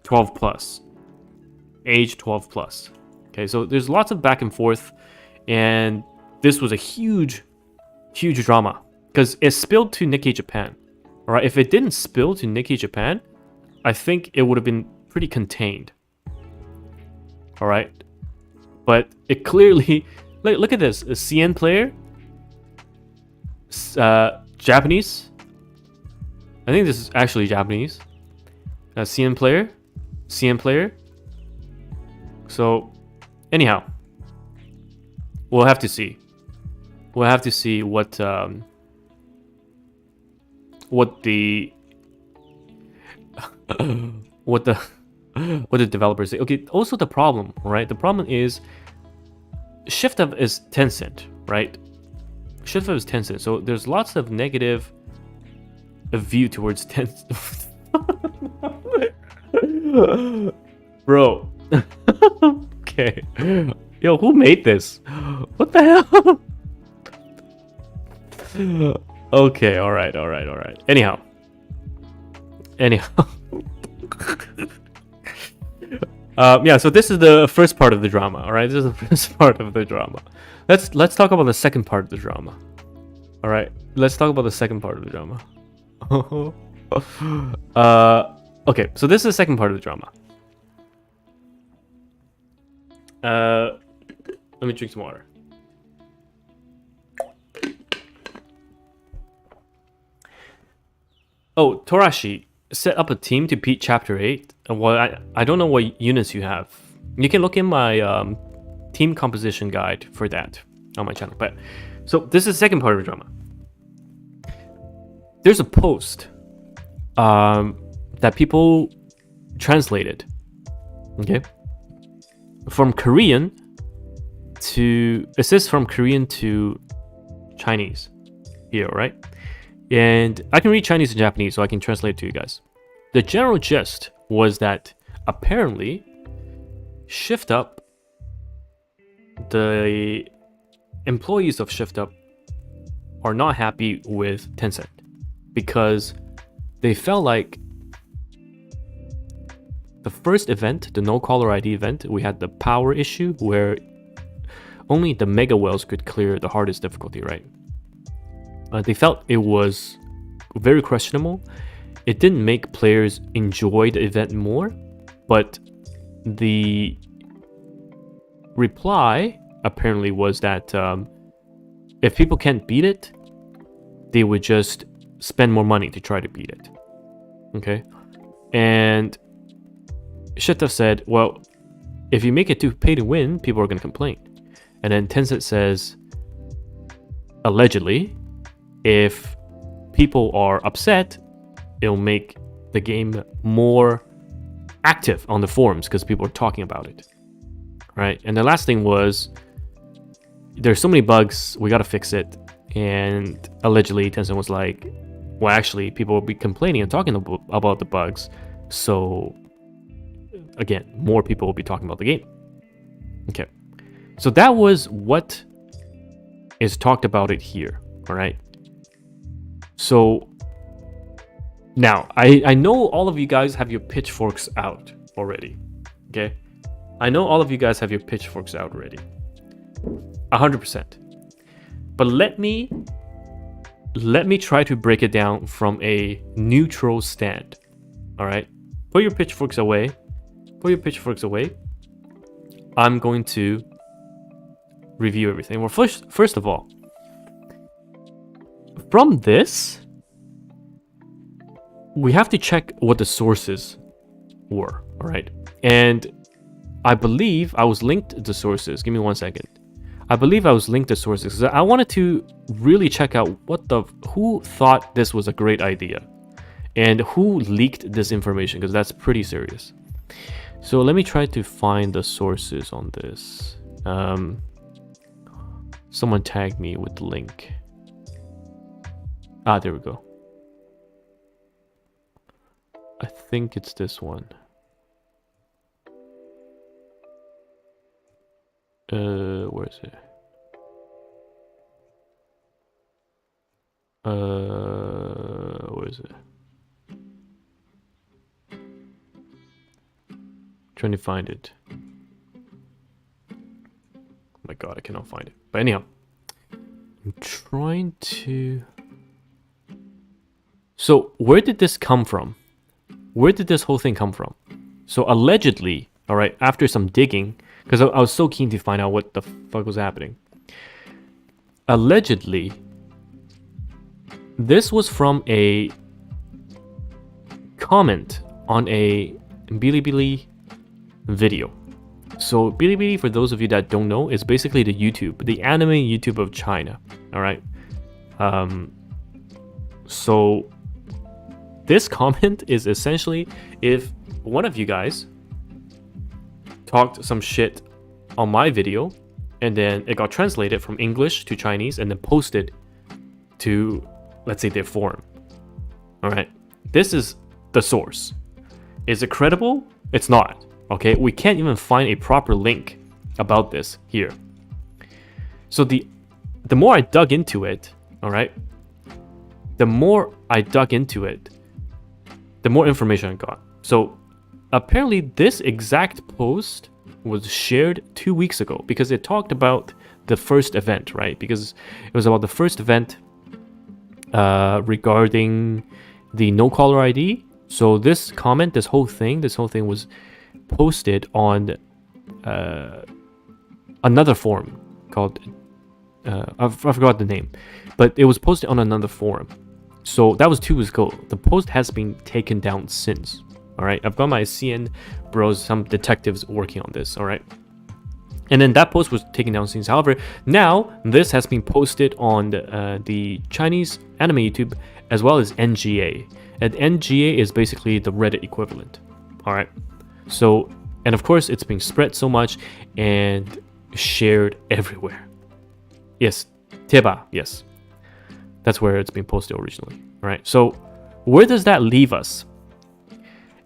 Speaker 1: 12 plus, age 12 plus? Okay, so there's lots of back and forth, and this was a huge drama because it spilled to Nikkei Japan. All right, if it didn't spill to Nikkei Japan, I think it would have been pretty contained. All right, but it clearly, look at this, a CN player, Japanese. I think this is actually Japanese. CN player. So, anyhow, we'll have to see. We'll have to see what the what the developers say. Okay, also the problem, right? The problem is Shift Up is Tencent, right? Shift Up is Tencent, so there's lots of negative view towards Tencent. Bro. Okay. Yo, who made this? What the hell? Okay, alright. Anyhow. Yeah, so this is the first part of the drama, alright? This is the first part of the drama. Let's talk about the second part of the drama. Alright, let's talk about the second part of the drama. Okay, so this is the second part of the drama. Let me drink some water. Oh, Torashi set up a team to beat Chapter 8. Well, I don't know what units you have. You can look in my team composition guide for that on my channel. But so this is the second part of the drama. There's a post that people translated, okay, from Korean to, it says from Korean to Chinese here, right? And I can read Chinese and Japanese, so I can translate it to you guys. The general gist was that apparently Shift Up, the employees of Shift Up are not happy with Tencent because they felt like the first event, the no caller ID event, we had the power issue where only the mega whales could clear the hardest difficulty, right? They felt it was very questionable. It didn't make players enjoy the event more, but the reply apparently was that if people can't beat it, they would just spend more money to try to beat it. Okay? And Shita said, well, if you make it too pay to win, people are going to complain. And then Tencent says, allegedly, if people are upset, it'll make the game more active on the forums because people are talking about it, right? And the last thing was, there's so many bugs, we gotta fix it. And allegedly Tencent was like, well, actually, people will be complaining and talking about the bugs. So, again, more people will be talking about the game. Okay. So that was what is talked about it here. All right. So, now, I know all of you guys have your pitchforks out already. Okay. I know all of you guys have your pitchforks out already. 100%. But let me try to break it down from a neutral stand. All right, put your pitchforks away. Put your pitchforks away. I'm going to review everything. Well, first of all, from this, we have to check what the sources were. All right, and I believe I was linked to sources. Give me 1 second. I believe I was linked to sources because I wanted to really check out who thought this was a great idea and who leaked this information, because that's pretty serious. So let me try to find the sources on this. Someone tagged me with the link. There we go. I think it's this one. Where is it? Where is it? Trying to find it. Oh my god, I cannot find it. But anyhow, I'm trying to... So, where did this come from? Where did this whole thing come from? So, allegedly, alright, after some digging, because I was so keen to find out what the fuck was happening. Allegedly, this was from a comment on a Bilibili video. So Bilibili, for those of you that don't know, is basically the anime YouTube of China. All right. So this comment is essentially if one of you guys talked some shit on my video and then it got translated from English to Chinese and then posted to, let's say, their forum. All right. This is the source. Is it credible? It's not. Okay. We can't even find a proper link about this here. So the more I dug into it, all right, the more information I got. So apparently this exact post was shared 2 weeks ago because it talked about the first event, right? Because it was about the first event regarding the no caller ID. So this comment, this whole thing was posted on another forum called I forgot the name, but it was posted on another forum. So that was 2 weeks ago. The post has been taken down since. All right, I've got my CN bros, some detectives working on this. All right, and then that post was taken down since. However, now this has been posted on the Chinese anime YouTube as well as NGA. And NGA is basically the Reddit equivalent. All right, so and of course it's being spread so much and shared everywhere. Yes, Teba. Yes, that's where it's been posted originally. All right, so where does that leave us?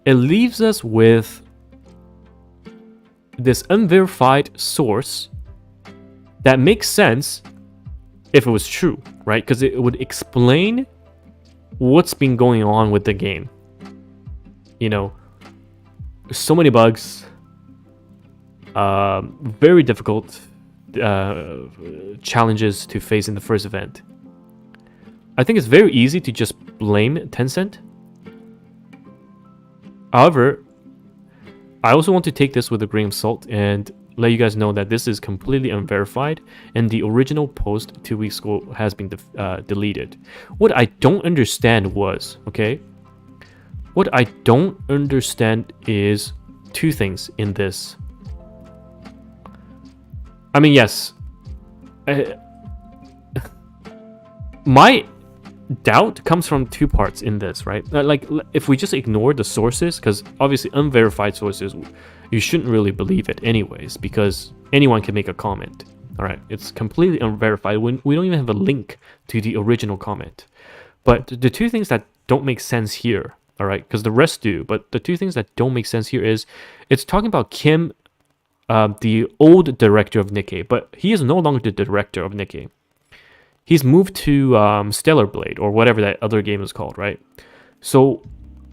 Speaker 1: It leaves us with this unverified source that makes sense if it was true, right? Because it would explain what's been going on with the game. You know, so many bugs, very difficult challenges to face in the first event. I think it's very easy to just blame Tencent. However, I also want to take this with a grain of salt and let you guys know that this is completely unverified and the original post 2 weeks ago has been deleted. What I don't understand was, okay, what I don't understand is 2 things in this. I mean, yes, my doubt comes from 2 parts in this, right? Like, if we just ignore the sources, because obviously unverified sources, you shouldn't really believe it anyways, because anyone can make a comment. All right, it's completely unverified. We don't even have a link to the original comment. But the two things that don't make sense here, all right, because the rest do, but the two things that don't make sense here is it's talking about Kim, the old director of NIKKE, but he is no longer the director of NIKKE. He's moved to Stellar Blade, or whatever that other game is called, right? So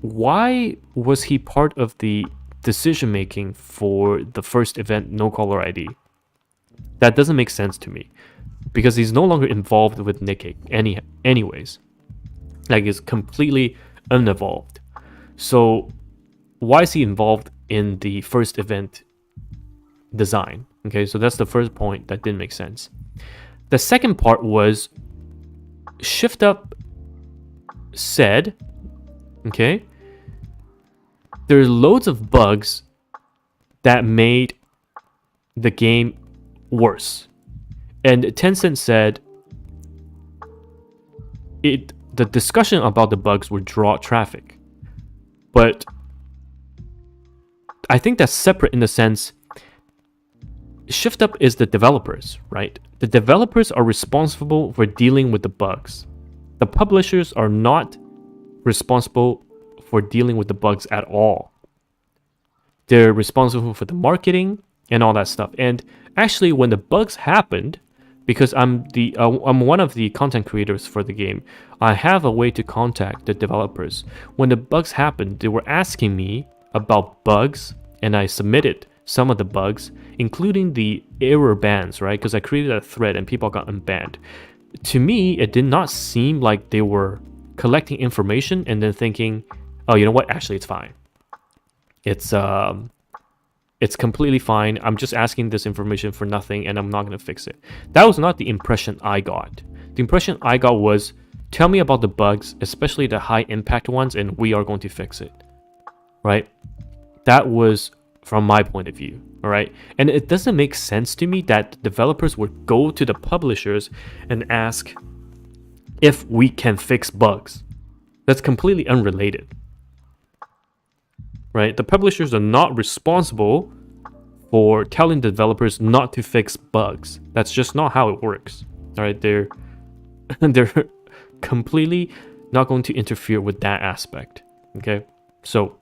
Speaker 1: why was he part of the decision making for the first event, No Caller ID? That doesn't make sense to me, because he's no longer involved with NIKKE anyways. Like, he's completely uninvolved. So why is he involved in the first event design? Okay, so that's the first point that didn't make sense. The second part was Shift Up said, okay, there's loads of bugs that made the game worse. And Tencent said the discussion about the bugs would draw traffic. But I think that's separate in the sense Shift Up is the developers, right? The developers are responsible for dealing with the bugs. The publishers are not responsible for dealing with the bugs at all. They're responsible for the marketing and all that stuff. And actually, when the bugs happened, because I'm one of the content creators for the game, I have a way to contact the developers. When the bugs happened, they were asking me about bugs, and I submitted some of the bugs, including the error bans, right? Because I created a thread and people got unbanned. To me, it did not seem like they were collecting information and then thinking, oh, you know what? Actually, it's fine. It's completely fine. I'm just asking this information for nothing and I'm not going to fix it. That was not the impression I got. The impression I got was, tell me about the bugs, especially the high impact ones, and we are going to fix it. Right? That was from my point of view. All right. And it doesn't make sense to me that developers would go to the publishers and ask if we can fix bugs. That's completely unrelated. Right? The publishers are not responsible for telling the developers not to fix bugs. That's just not how it works. All right? They're completely not going to interfere with that aspect. Okay? So,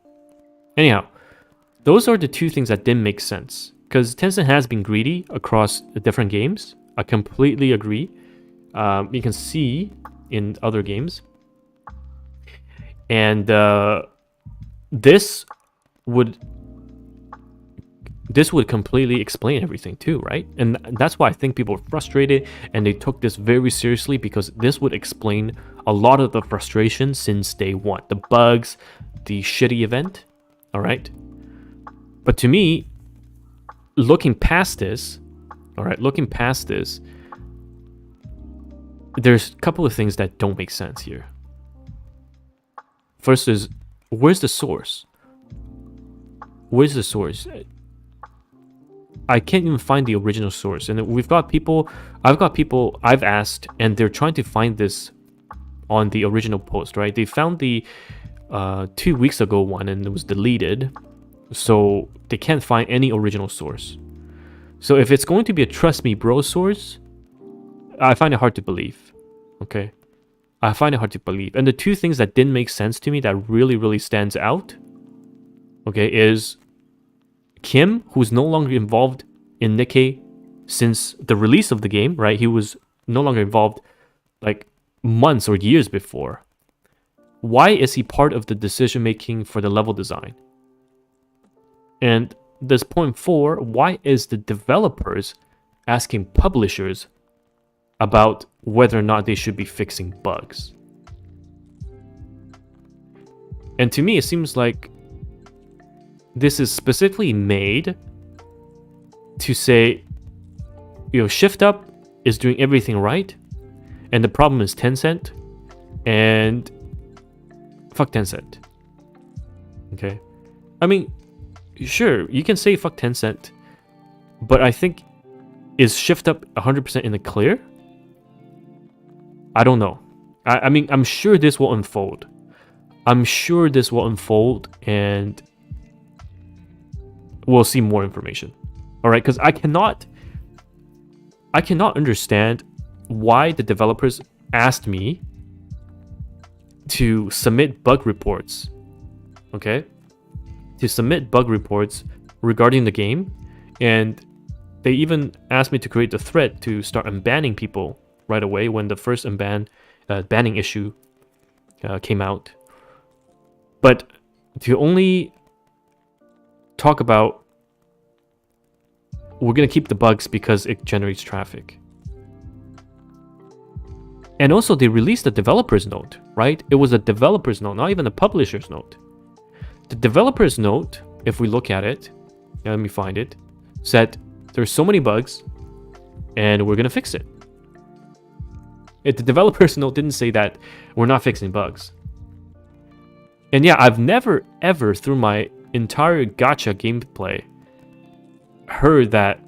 Speaker 1: anyhow, those are the two things that didn't make sense. Because Tencent has been greedy across the different games. I completely agree. You can see in other games. And this would completely explain everything too, right? And that's why I think people are frustrated and they took this very seriously, because this would explain a lot of the frustration since day one. The bugs, the shitty event, all right? But to me, looking past this, there's a couple of things that don't make sense here. First is, where's the source? Where's the source? I can't even find the original source. And I've got people I've asked, and they're trying to find this on the original post, right? They found the 2 weeks ago one and it was deleted. So they can't find any original source. So if it's going to be a trust me bro source, I find it hard to believe. Okay? I find it hard to believe. And the two things that didn't make sense to me that really, really stands out, okay, is Kim, who's no longer involved in NIKKE since the release of the game, right? He was no longer involved like months or years before. Why is he part of the decision making for the level design? And this point 4, why is the developers asking publishers about whether or not they should be fixing bugs? And to me, it seems like this is specifically made to say, you know, Shift Up is doing everything right, and the problem is Tencent, and fuck Tencent. Okay? I mean, sure, you can say fuck Tencent, but I think, is Shift Up 100% in the clear? I don't know. I mean, I'm sure this will unfold. I'm sure this will unfold, and we'll see more information. All right, because I cannot understand why the developers asked me to submit bug reports. Okay? To submit bug reports regarding the game. And they even asked me to create the thread to start unbanning people right away when the first banning issue came out. But to only talk about we're going to keep the bugs because it generates traffic. And also they released a developer's note, right? It was a developer's note, not even a publisher's note. The developer's note, if we look at it, let me find it, said there's so many bugs and we're going to fix it. The developer's note didn't say that we're not fixing bugs. And yeah, I've never ever through my entire gacha gameplay heard that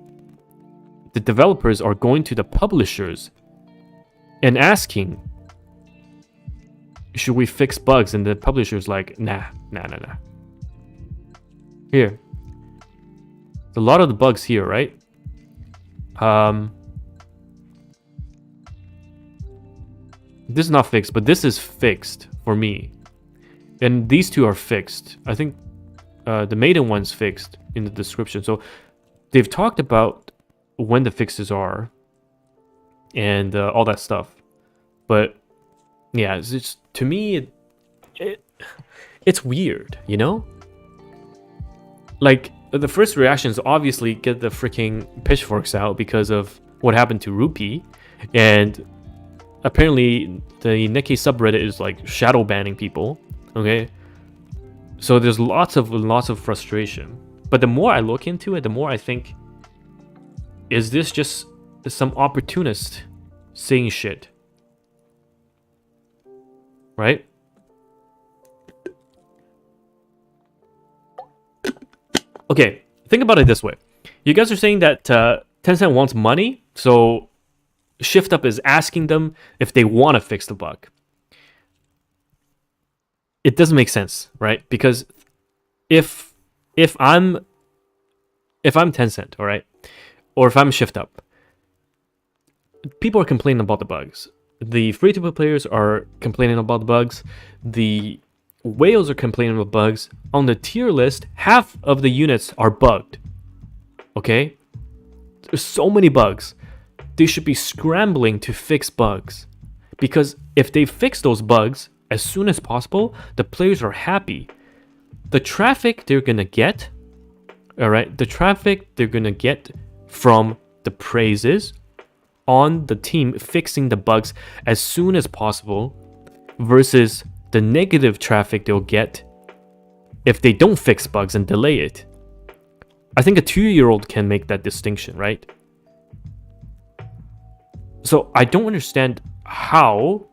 Speaker 1: the developers are going to the publishers and asking, should we fix bugs? And the publisher's like, nah. Here. A lot of the bugs here, right? This is not fixed, but this is fixed for me. And these two are fixed. I think the maiden one's fixed in the description. So they've talked about when the fixes are and all that stuff. But yeah, it's just, to me, it's weird, you know? Like, the first reaction is obviously get the freaking pitchforks out because of what happened to Rupee. And apparently the NIKKE subreddit is like shadow banning people. Okay? So there's lots of frustration. But the more I look into it, the more I think, is this just some opportunist saying shit? Right? Okay, think about it this way. You guys are saying that Tencent wants money, so Shift Up is asking them if they want to fix the bug. It doesn't make sense, right? Because if I'm Tencent, all right, or if I'm Shift Up, people are complaining about the bugs. The free-to-play players are complaining about the bugs. The whales are complaining about bugs. On the tier list, half of the units are bugged. Okay? There's so many bugs. They should be scrambling to fix bugs. Because if they fix those bugs as soon as possible, the players are happy. The traffic they're gonna get, alright, the traffic they're gonna get from the praises on the team fixing the bugs as soon as possible versus the negative traffic they'll get if they don't fix bugs and delay it. I think a 2-year-old can make that distinction, right? So I don't understand how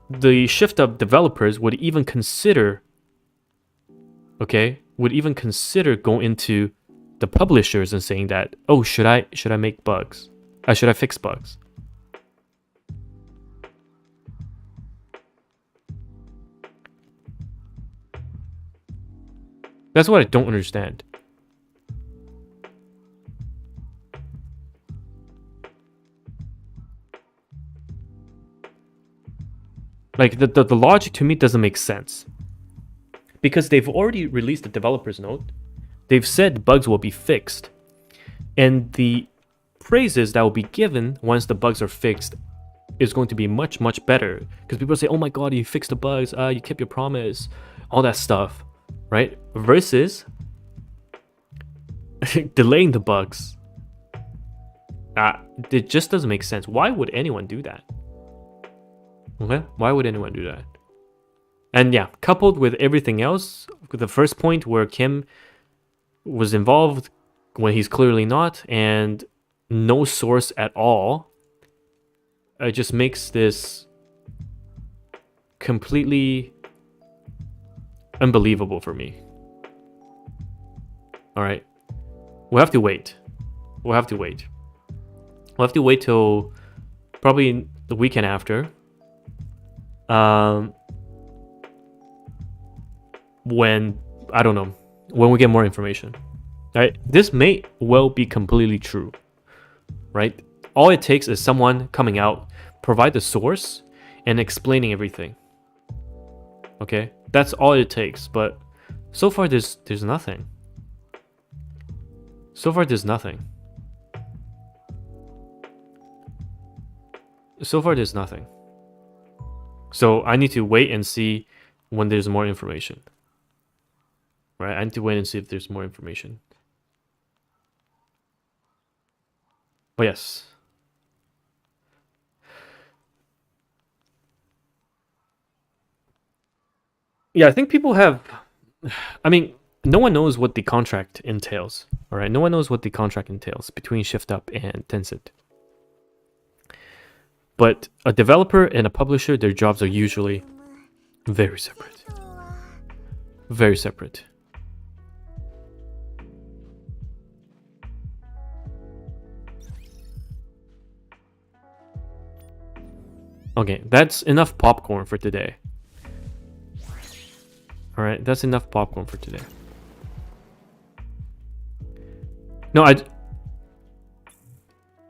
Speaker 1: the Shift Up developers would even consider, going into the publishers and saying that, oh, should I make bugs? Should I fix bugs? That's what I don't understand. Like, the logic to me doesn't make sense. Because they've already released the developer's note. They've said bugs will be fixed. And the praises that will be given once the bugs are fixed is going to be much, much better. Because people say, oh my god, you fixed the bugs, you kept your promise, all that stuff, right? Versus delaying the bugs. It just doesn't make sense. Why would anyone do that? Okay, why would anyone do that? And yeah, coupled with everything else, the first point where Kim was involved when he's clearly not, and no source at all, it just makes this completely unbelievable for me. Alright, we'll have to wait. We'll have to wait till probably the weekend after. When, I don't know, when we get more information. Right? This may well be completely true. Right? All it takes is someone coming out, provide the source, and explaining everything. Okay, that's all it takes. But so far, there's nothing. So far, there's nothing. So far, there's nothing. So I need to wait and see when there's more information. Right? I need to wait and see if there's more information. But yes. Yeah, I think people have... I mean, no one knows what the contract entails. Alright, no one knows what the contract entails between Shift Up and Tencent. But a developer and a publisher, their jobs are usually very separate. Very separate. Okay, that's enough popcorn for today. Alright, that's enough popcorn for today. No,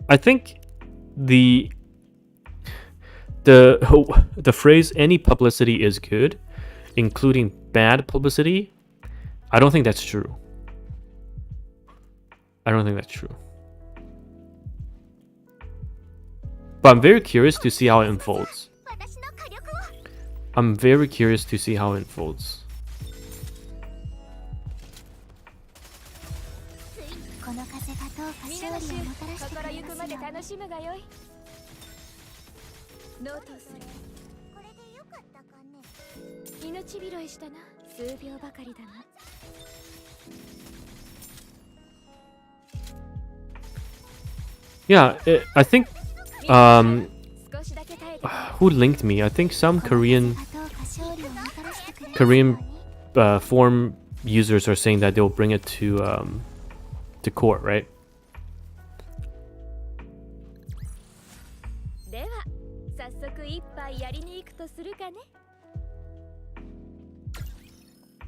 Speaker 1: I think the phrase any publicity is good, including bad publicity, I don't think that's true. I don't think that's true. But I'm very curious to see how it unfolds. I'm very curious to see how it unfolds. Yeah, I think who linked me? I think some Korean forum users are saying that they'll bring it to court, right?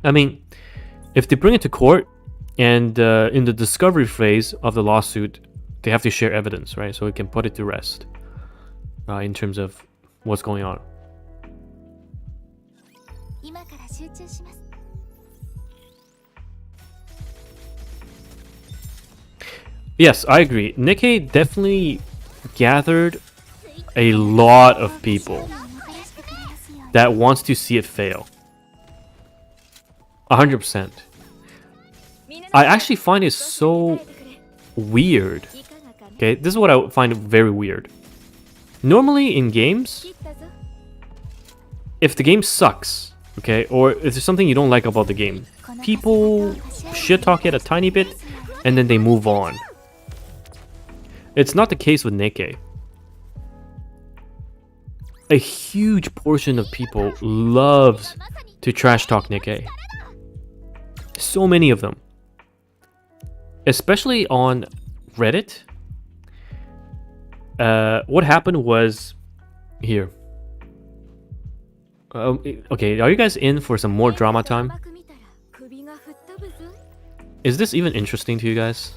Speaker 1: I mean, if they bring it to court and in the discovery phase of the lawsuit, they have to share evidence, right? So we can put it to rest in terms of what's going on. Yes, I agree. NIKKE definitely gathered a lot of people that wants to see it fail. 100%. I actually find it so weird. Okay, this is what I find very weird. Normally in games, if the game sucks, okay, or if there's something you don't like about the game, people shit talk it a tiny bit and then they move on. It's not the case with NIKKE. A huge portion of people loves to trash talk NIKKE. So many of them. Especially on Reddit. What happened was here. Okay, are you guys in for some more drama time? Is this even interesting to you guys?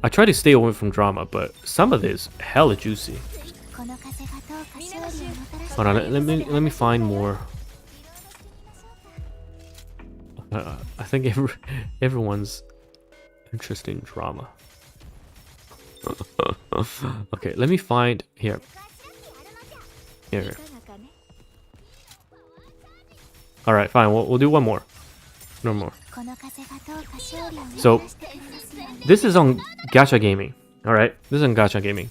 Speaker 1: I try to stay away from drama, but some of this hella juicy. Hold on, let me find more. I think everyone's interested in drama. Okay, let me find here. Here. All right, fine. We'll do one more. No more. So this is on Gacha Gaming. All right, this is on Gacha Gaming.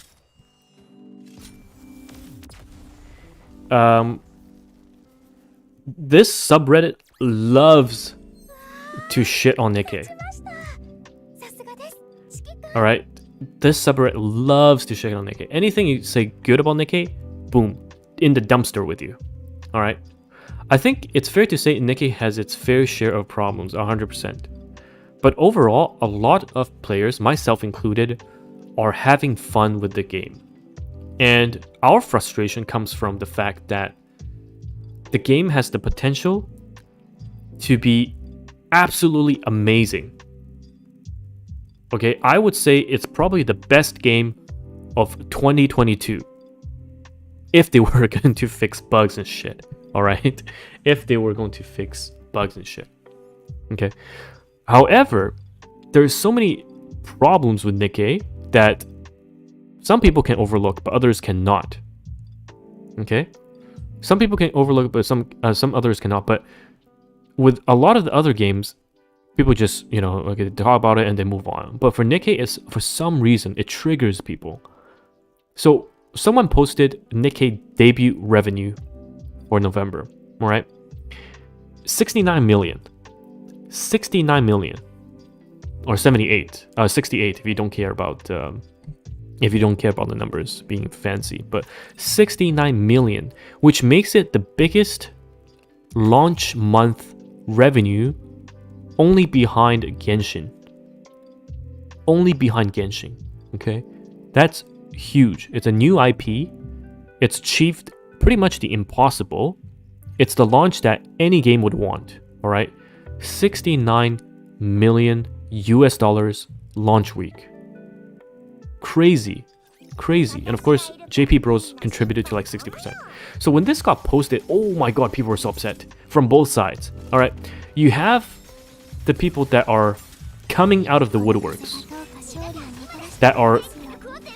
Speaker 1: This subreddit loves to shit on NIKKE. All right, this subreddit loves to shit on NIKKE. Anything you say good about NIKKE, boom, in the dumpster with you. All right. I think it's fair to say NIKKE has its fair share of problems, 100%. But overall, a lot of players, myself included, are having fun with the game. And our frustration comes from the fact that the game has the potential to be absolutely amazing. Okay, I would say it's probably the best game of 2022. if they were going to fix bugs and shit. All right, if they were going to fix bugs and shit. Okay. However, there's so many problems with NIKKE that some people can overlook, but others cannot. Okay, some people can overlook, but some others cannot. But with a lot of the other games, people just they talk about it and they move on. But for NIKKE, it's for some reason it triggers people. So someone posted NIKKE debut revenue for November. All right, 69 million, or 78, 68 if you don't care about the numbers being fancy. But 69 million, which makes it the biggest launch month revenue, only behind Genshin. Okay, that's huge. It's a new IP. It's achieved pretty much the impossible. It's the launch that any game would want. All right, 69 million US dollars launch week. Crazy. And of course, JP Bros contributed to like 60%. So when this got posted, oh my god, people were so upset from both sides. All right, you have the people that are coming out of the woodworks, that are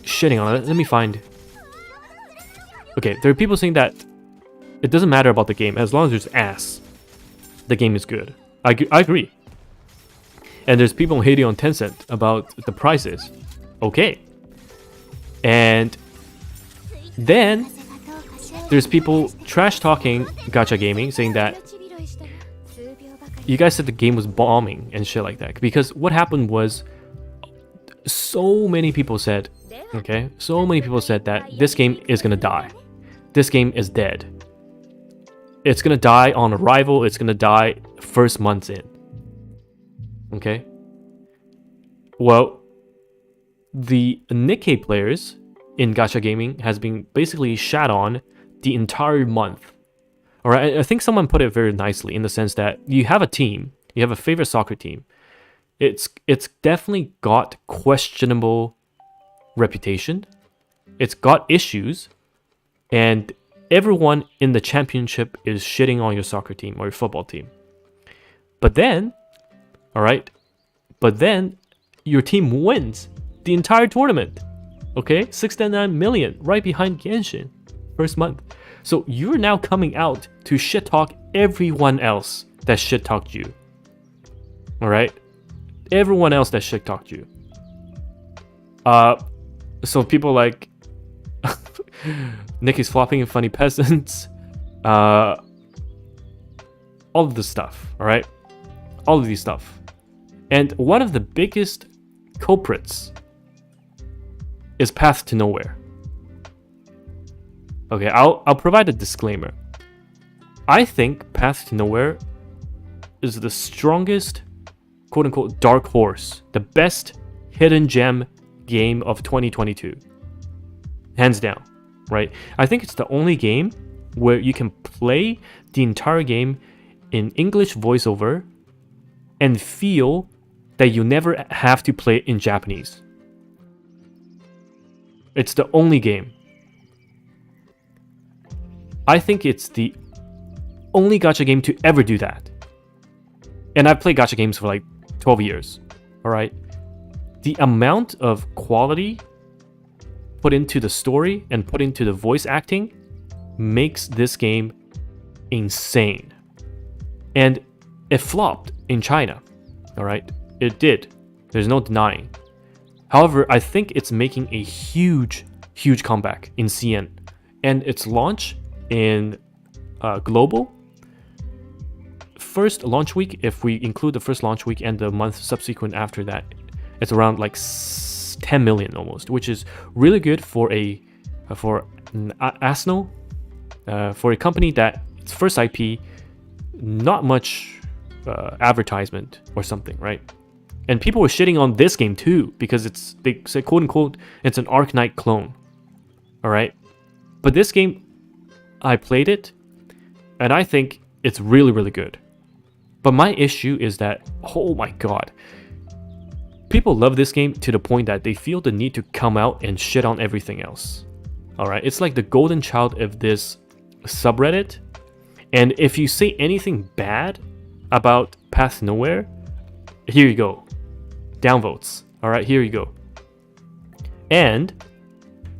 Speaker 1: shitting on it. Let me find. Okay, there are people saying that it doesn't matter about the game as long as there's ass. The game is good. I agree. And there's people hating on Tencent about the prices. Okay. And then there's people trash talking gacha gaming, saying that you guys said the game was bombing and shit like that. Because what happened was, so many people said that this game is gonna die. This game is dead. It's gonna die on arrival. It's gonna die first month in. Okay. Well, the NIKKE players in gacha gaming has been basically shat on the entire month. All right, I think someone put it very nicely in the sense that you have a team, you have a favorite soccer team. It's definitely got questionable reputation. It's got issues, and everyone in the championship is shitting on your soccer team or your football team. But then, all right, your team wins the entire tournament. Okay, 69 million, right behind Genshin, first month. So you're now coming out to shit talk everyone else that shit talked you. All right, everyone else that shit talked you. So people like NIKKE's flopping and funny peasants, all of this stuff. All right, all of these stuff, and one of the biggest culprits is Path to Nowhere. Okay, I'll provide a disclaimer. I think Path to Nowhere is the strongest, quote unquote, dark horse, the best hidden gem game of 2022. Hands down, right? I think it's the only game where you can play the entire game in English voiceover and feel that you never have to play it in Japanese. It's the only game. I think it's the only gacha game to ever do that. And I've played gacha games for like 12 years. All right. The amount of quality put into the story and put into the voice acting makes this game insane. And it flopped in China. All right. It did. There's no denying. However, I think it's making a huge comeback in CN. And its launch in global, first launch week, if we include the first launch week and the month subsequent after that, it's around like 10 million almost, which is really good for Asno, for a company that its first IP, not much advertisement or something, right? And people were shitting on this game too, because they say, quote unquote, it's an Arc Knight clone. All right. But this game, I played it, and I think it's really, really good. But my issue is that, oh my god, people love this game to the point that they feel the need to come out and shit on everything else. All right, it's like the golden child of this subreddit. And if you say anything bad about Path to Nowhere, here you go. Downvotes. All right, here you go. And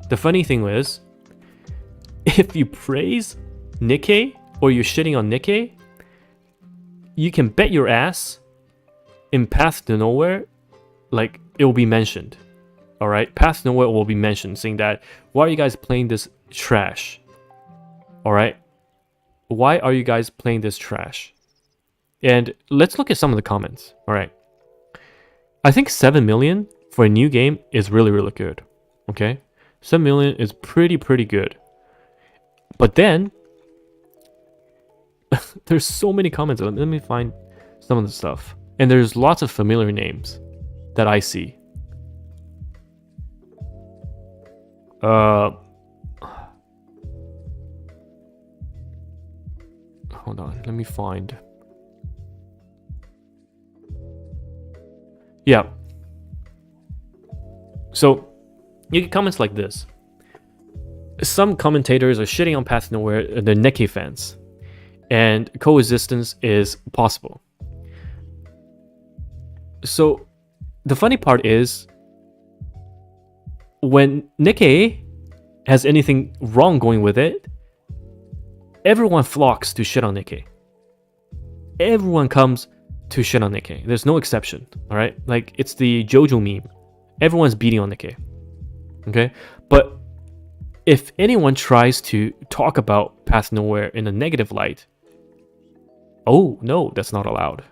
Speaker 1: the funny thing is, if you praise NIKKE or you're shitting on NIKKE, you can bet your ass in Path to Nowhere, like, it will be mentioned. All right, Path to Nowhere will be mentioned, saying that, why are you guys playing this trash? All right, why are you guys playing this trash? And let's look at some of the comments. All right, I think 7 million for a new game is really, really good. Okay, 7 million is pretty good. But then there's so many comments. Let me find some of the stuff. And there's lots of familiar names that I see. Hold on, let me find. Yeah. So you get comments like this. Some commentators are shitting on Path to Nowhere, the NIKKE fans, and coexistence is possible. So the funny part is, when NIKKE has anything wrong going with it, everyone flocks to shit on NIKKE. Everyone comes to shit on NIKKE. There's no exception, all right? Like, it's the JoJo meme. Everyone's beating on NIKKE, okay? But if anyone tries to talk about Path to Nowhere in a negative light, oh, no, that's not allowed.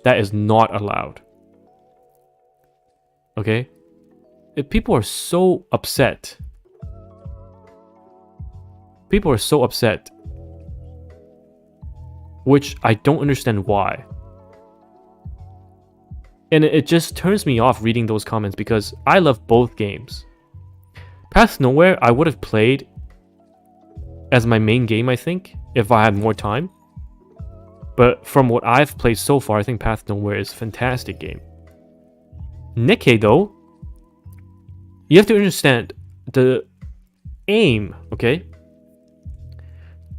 Speaker 1: That is not allowed. Okay? If people are so upset. People are so upset. Which I don't understand why. And it just turns me off reading those comments because I love both games. Path to Nowhere, I would have played as my main game, I think, if I had more time. But from what I've played so far, I think Path to Nowhere is a fantastic game. NIKKE, though, you have to understand the aim, okay?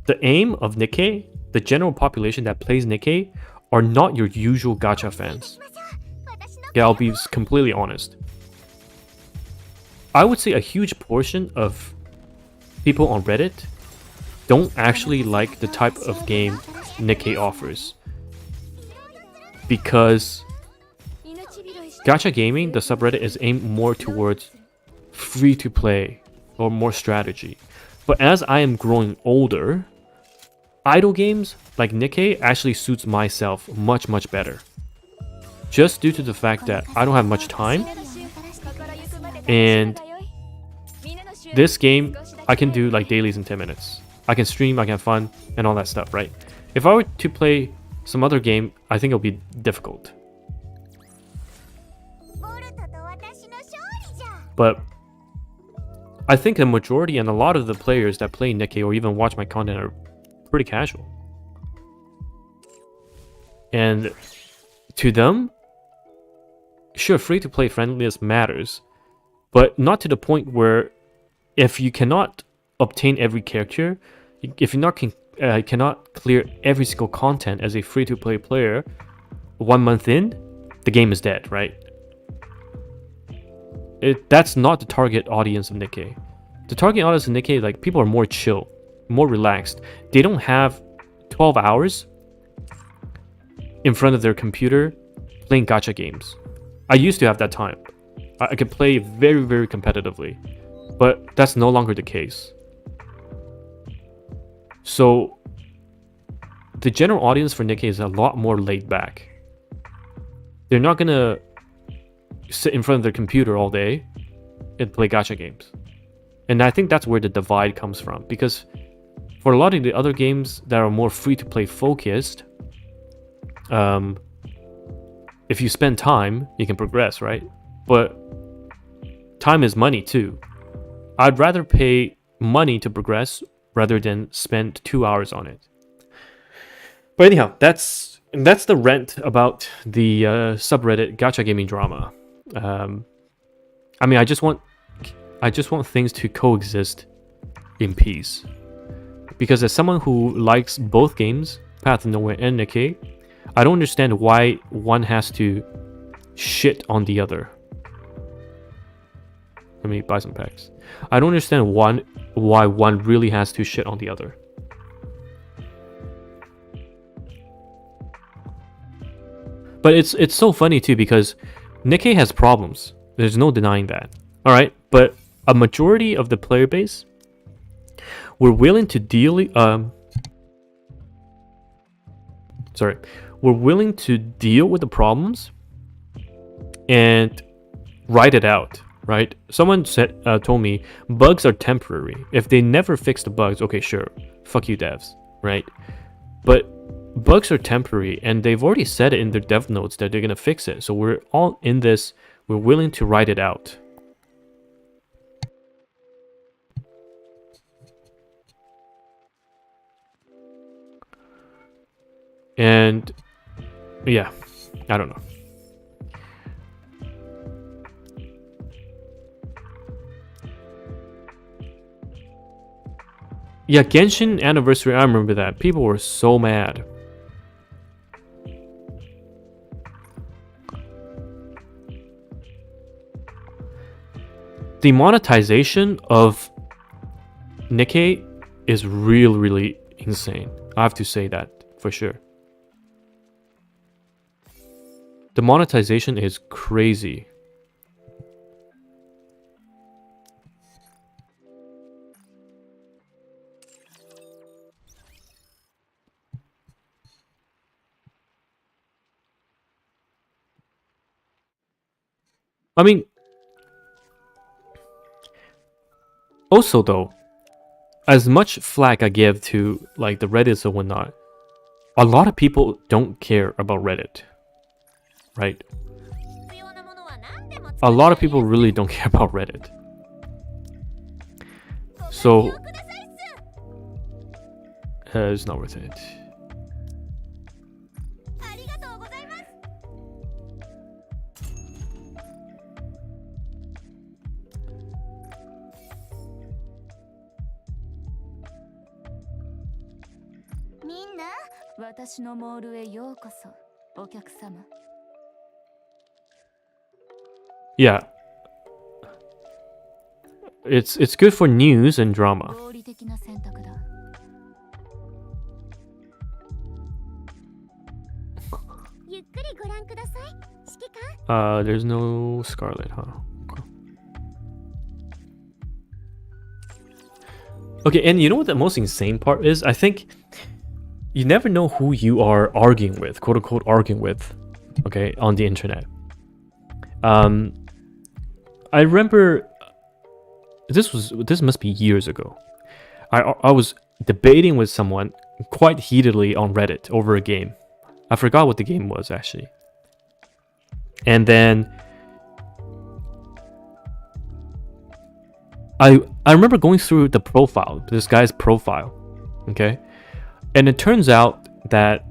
Speaker 1: The aim of NIKKE, the general population that plays NIKKE, are not your usual gacha fans. Yeah, I'll be completely honest. I would say a huge portion of people on Reddit don't actually like the type of game NIKKE offers. Because gacha gaming, the subreddit, is aimed more towards free-to-play or more strategy. But as I am growing older, idle games like NIKKE actually suits myself much better. Just due to the fact that I don't have much time, and this game I can do like dailies in 10 minutes. I can stream, I can have fun, and all that stuff, right? If I were to play some other game, I think it'll be difficult. But I think the majority and a lot of the players that play NIKKE or even watch my content are pretty casual. And to them, sure, free-to-play friendliness matters, but not to the point where if you cannot obtain every character, if you cannot clear every single content as a free-to-play player 1 month in, the game is dead, right? That's not the target audience of NIKKE. The target audience of NIKKE, like, people are more chill, more relaxed. They don't have 12 hours in front of their computer playing gacha games. I used to have that time. I could play very competitively, but that's no longer the case. So the general audience for NIKKE is a lot more laid back. They're not gonna sit in front of their computer all day and play gacha games. And I think that's where the divide comes from, because for a lot of the other games that are more free-to-play focused, if you spend time, you can progress, right? But time is money too. I'd rather pay money to progress rather than spend 2 hours on it. But anyhow, that's the rant about the subreddit gacha gaming drama. I mean, I just want things to coexist in peace. Because as someone who likes both games, Path of Nowhere and NIKKE, I don't understand why one has to shit on the other. Let me buy some packs. I don't understand why one really has to shit on the other. But it's so funny too because NIKKE has problems. There's no denying that. All right, but a majority of the player base were willing to deal. We're willing to deal with the problems and write it out. Right? Someone told me bugs are temporary. If they never fix the bugs, okay, sure, fuck you devs, right? But bugs are temporary, and they've already said it in their dev notes that they're gonna fix it. So we're all in this. We're willing to write it out. And yeah, I don't know. Yeah, Genshin Anniversary, I remember that. People were so mad. The monetization of NIKKE is really insane. I have to say that for sure. The monetization is crazy. I mean, also though, as much flack I give to like the Reddits and whatnot, a lot of people don't care about Reddit, right? A lot of people really don't care about Reddit. So, it's not worth it. Yeah. It's good for news and drama. There's no Scarlet, huh? Okay, and you know what the most insane part is? I think you never know who you are arguing with, quote unquote arguing with, okay, on the internet. I remember this must be years ago. I was debating with someone quite heatedly on Reddit over a game. I forgot what the game was actually. And then I remember going through the profile, this guy's profile, okay? And it turns out that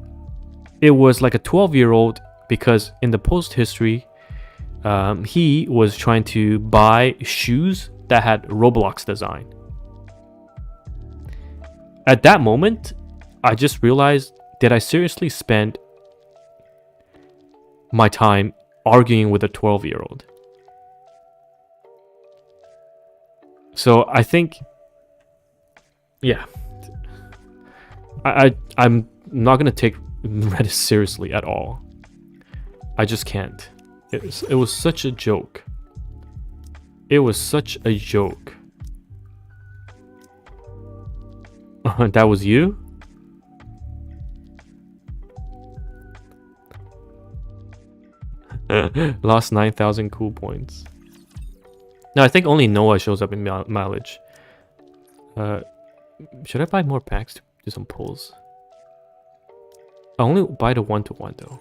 Speaker 1: it was like a 12-year-old because in the post history, he was trying to buy shoes that had Roblox design. At that moment, I just realized, did I seriously spend my time arguing with a 12-year-old? So I think, yeah, I'm not gonna take Reddit seriously at all. I just can't. It was such a joke. It was such a joke. That was you? Lost 9,000 cool points. No, I think only Noah shows up in mileage. Should I buy more packs to do some pulls? I only buy the 1-to-1 though.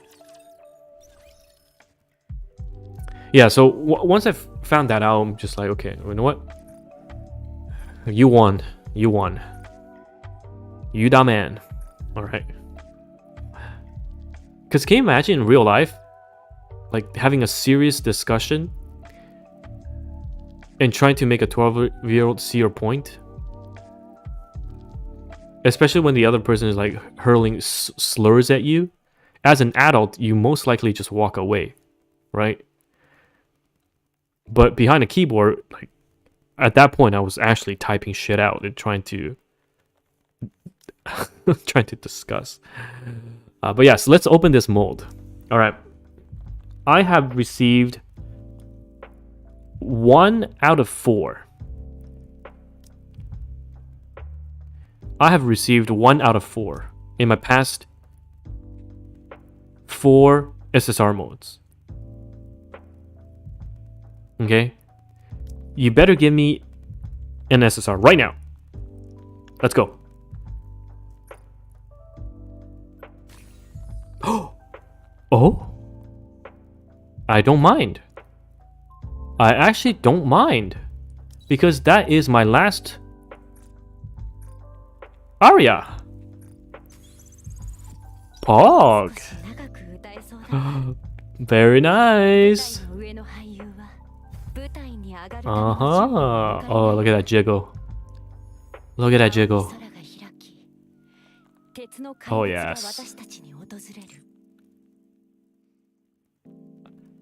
Speaker 1: Yeah, so once I found that out, I'm just like, okay, you know what? You won. You won. You da man. Alright. Because can you imagine in real life, like having a serious discussion and trying to make a 12-year-old see your point? especially when the other person is like hurling slurs at you. As an adult, you most likely just walk away, right? But behind a keyboard, like at that point, I was actually typing shit out and trying to discuss. But yes, let's open this mold. All right, I have received 1 out of 4. I have received 1 out of 4 in my past 4 SSR modes. Okay? You better give me an SSR right now. Let's go. Oh? I don't mind. I actually don't mind. Because that is my last aria. Pog.
Speaker 3: 長く歌えそうだな。
Speaker 1: Very nice.
Speaker 3: 舞台の上の俳優は舞台に上がるため
Speaker 1: Uh
Speaker 3: の
Speaker 1: huh.
Speaker 3: 準備
Speaker 1: Oh, look at that jiggle. Look at that jiggle.
Speaker 3: 空が開き鉄の
Speaker 1: Oh,
Speaker 3: 怪物が
Speaker 1: yes.
Speaker 3: 私たちに訪れる。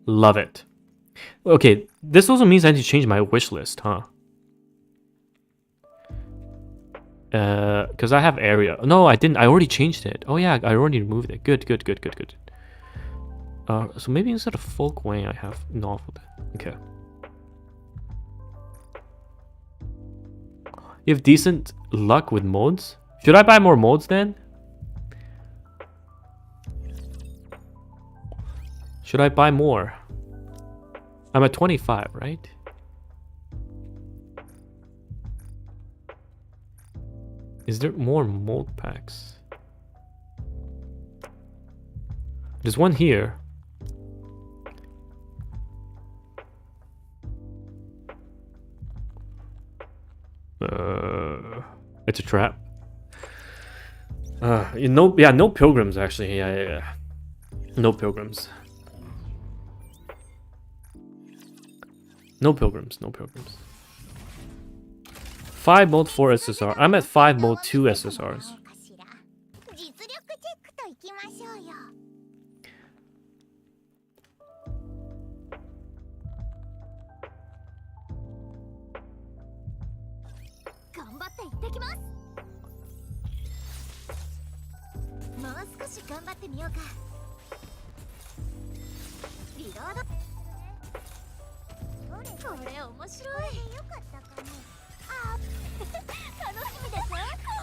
Speaker 1: Love it. Okay, this also means I need to change my wish list, huh? Because I have area. No, I didn't. I already changed it. Oh yeah, I already removed it. Good. So maybe instead of folk wang, I have novel. Okay. You have decent luck with modes. Should I buy more modes then? Should I buy more? I'm at 25, right? Is there more mold packs? There's one here. It's a trap. No pilgrims actually. Yeah. No pilgrims. No pilgrims. 5 mode 4 SSR. I'm at 5 mode 2 SSRs.
Speaker 3: 実力チェックといきましょうよ。頑張って行ってきます。もう少し頑張ってみようか。リロード。これ面白い。よかったかね。楽しみです。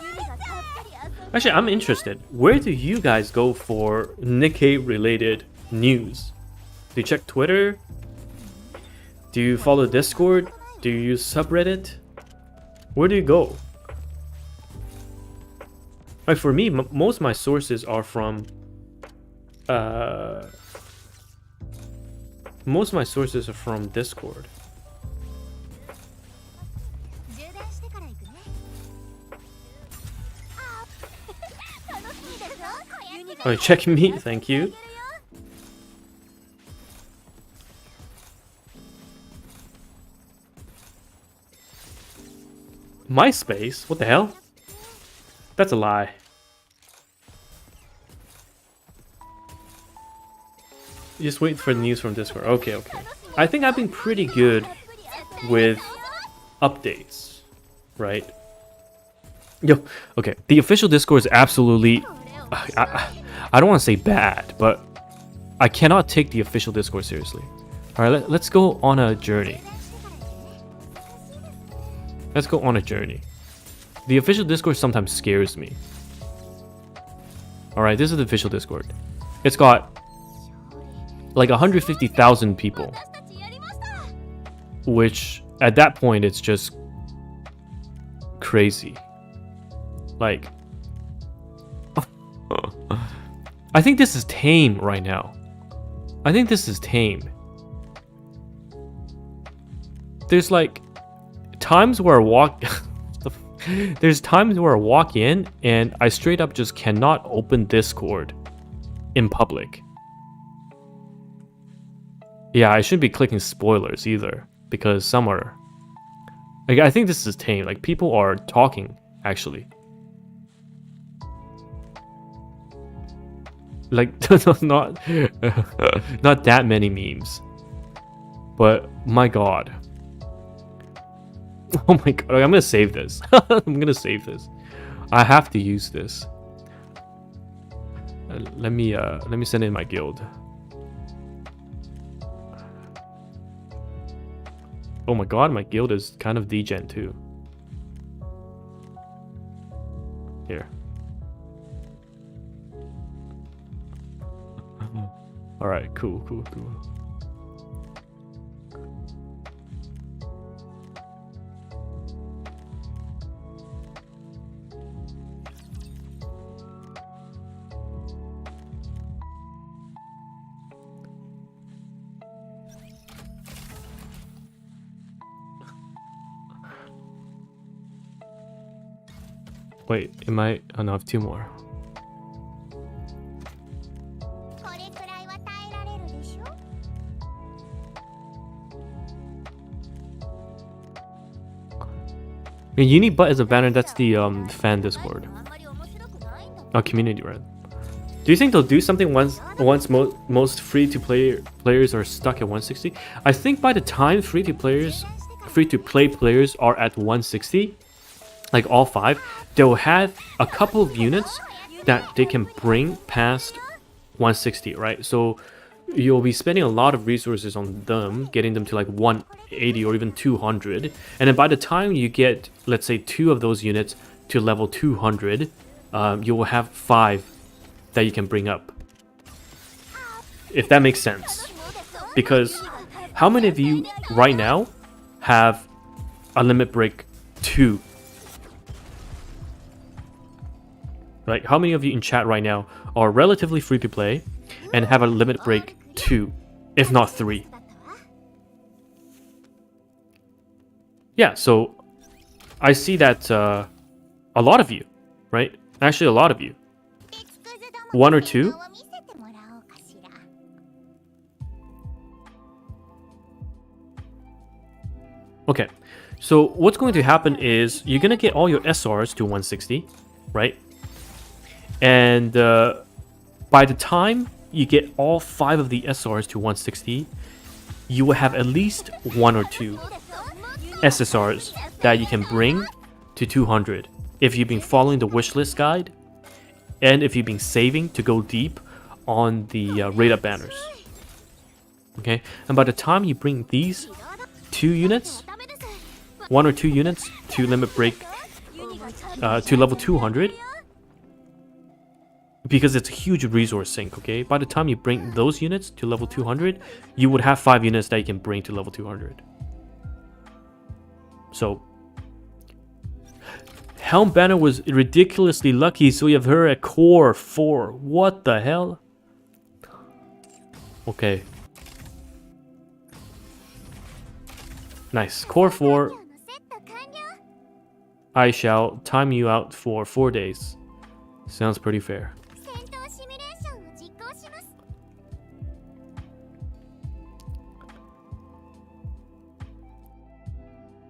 Speaker 3: ユミがたっぷり遊ぶ。
Speaker 1: Actually, I'm interested. Where do you guys go for NIKKE related news? Do you check Twitter? Do you follow Discord? Do you use subreddit? Where do you go? Like for me, most of my sources are from Discord.
Speaker 3: 充電してから行くね。楽しみですよ。ユニが
Speaker 1: Oh, check me, thank you. MySpace? What the hell? That's a lie. Just wait for the news from Discord. Okay. I think I've been pretty good with updates, right? Yo, okay. The official Discord is absolutely... I don't want to say bad, but I cannot take the official Discord seriously. Alright, let's go on a journey. Let's go on a journey. The official Discord sometimes scares me. Alright, this is the official Discord. It's got like 150,000 people. Which, at that point, it's just crazy. Like... I think this is tame right now. I think this is tame. There's like... times where I walk... There's times where I walk in and I straight up just cannot open Discord in public. Yeah, I shouldn't be clicking spoilers either, because some are... Like, I think this is tame. Like, people are talking, actually. Like, not not that many memes. But my god. Oh my god, I'm gonna save this. I'm gonna save this. I have to use this. Let me send in my guild. Oh my god, my guild is kind of degen too. Here. Alright, cool. Wait, am I? Oh no, I have 2 more. Unibut is a banner. That's the fan Discord. Oh, community, right? Do you think they'll do something once most free-to-play players are stuck at 160? I think by the time free-to-play players are at 160, like all 5, they'll have a couple of units that they can bring past 160, right? So you'll be spending a lot of resources on them, getting them to like 180 or even 200, and then by the time you get, let's say, 2 of those units to level 200, you will have 5 that you can bring up, if that makes sense. Because how many of you right now have a limit break 2? Right? How many of you in chat right now are relatively free to play and have a limit break 2, if not 3? Yeah, so I see that a lot of you, right? Actually, a lot of you. 1 or 2. Okay, so what's going to happen is you're going to get all your SRs to 160, right? And by the time you get all 5 of the SRs to 160, you will have at least 1 or 2 SSRs that you can bring to 200 if you've been following the wishlist guide and if you've been saving to go deep on the rate up banners. Okay, and by the time you bring these 2 units, 1 or 2 units to limit break to level 200, because it's a huge resource sink, okay? By the time you bring those units to level 200, you would have 5 units that you can bring to level 200. So, Helm Banner was ridiculously lucky, so you have her at core 4. What the hell? Okay. Nice. Core 4. I shall time you out for 4 days. Sounds pretty fair.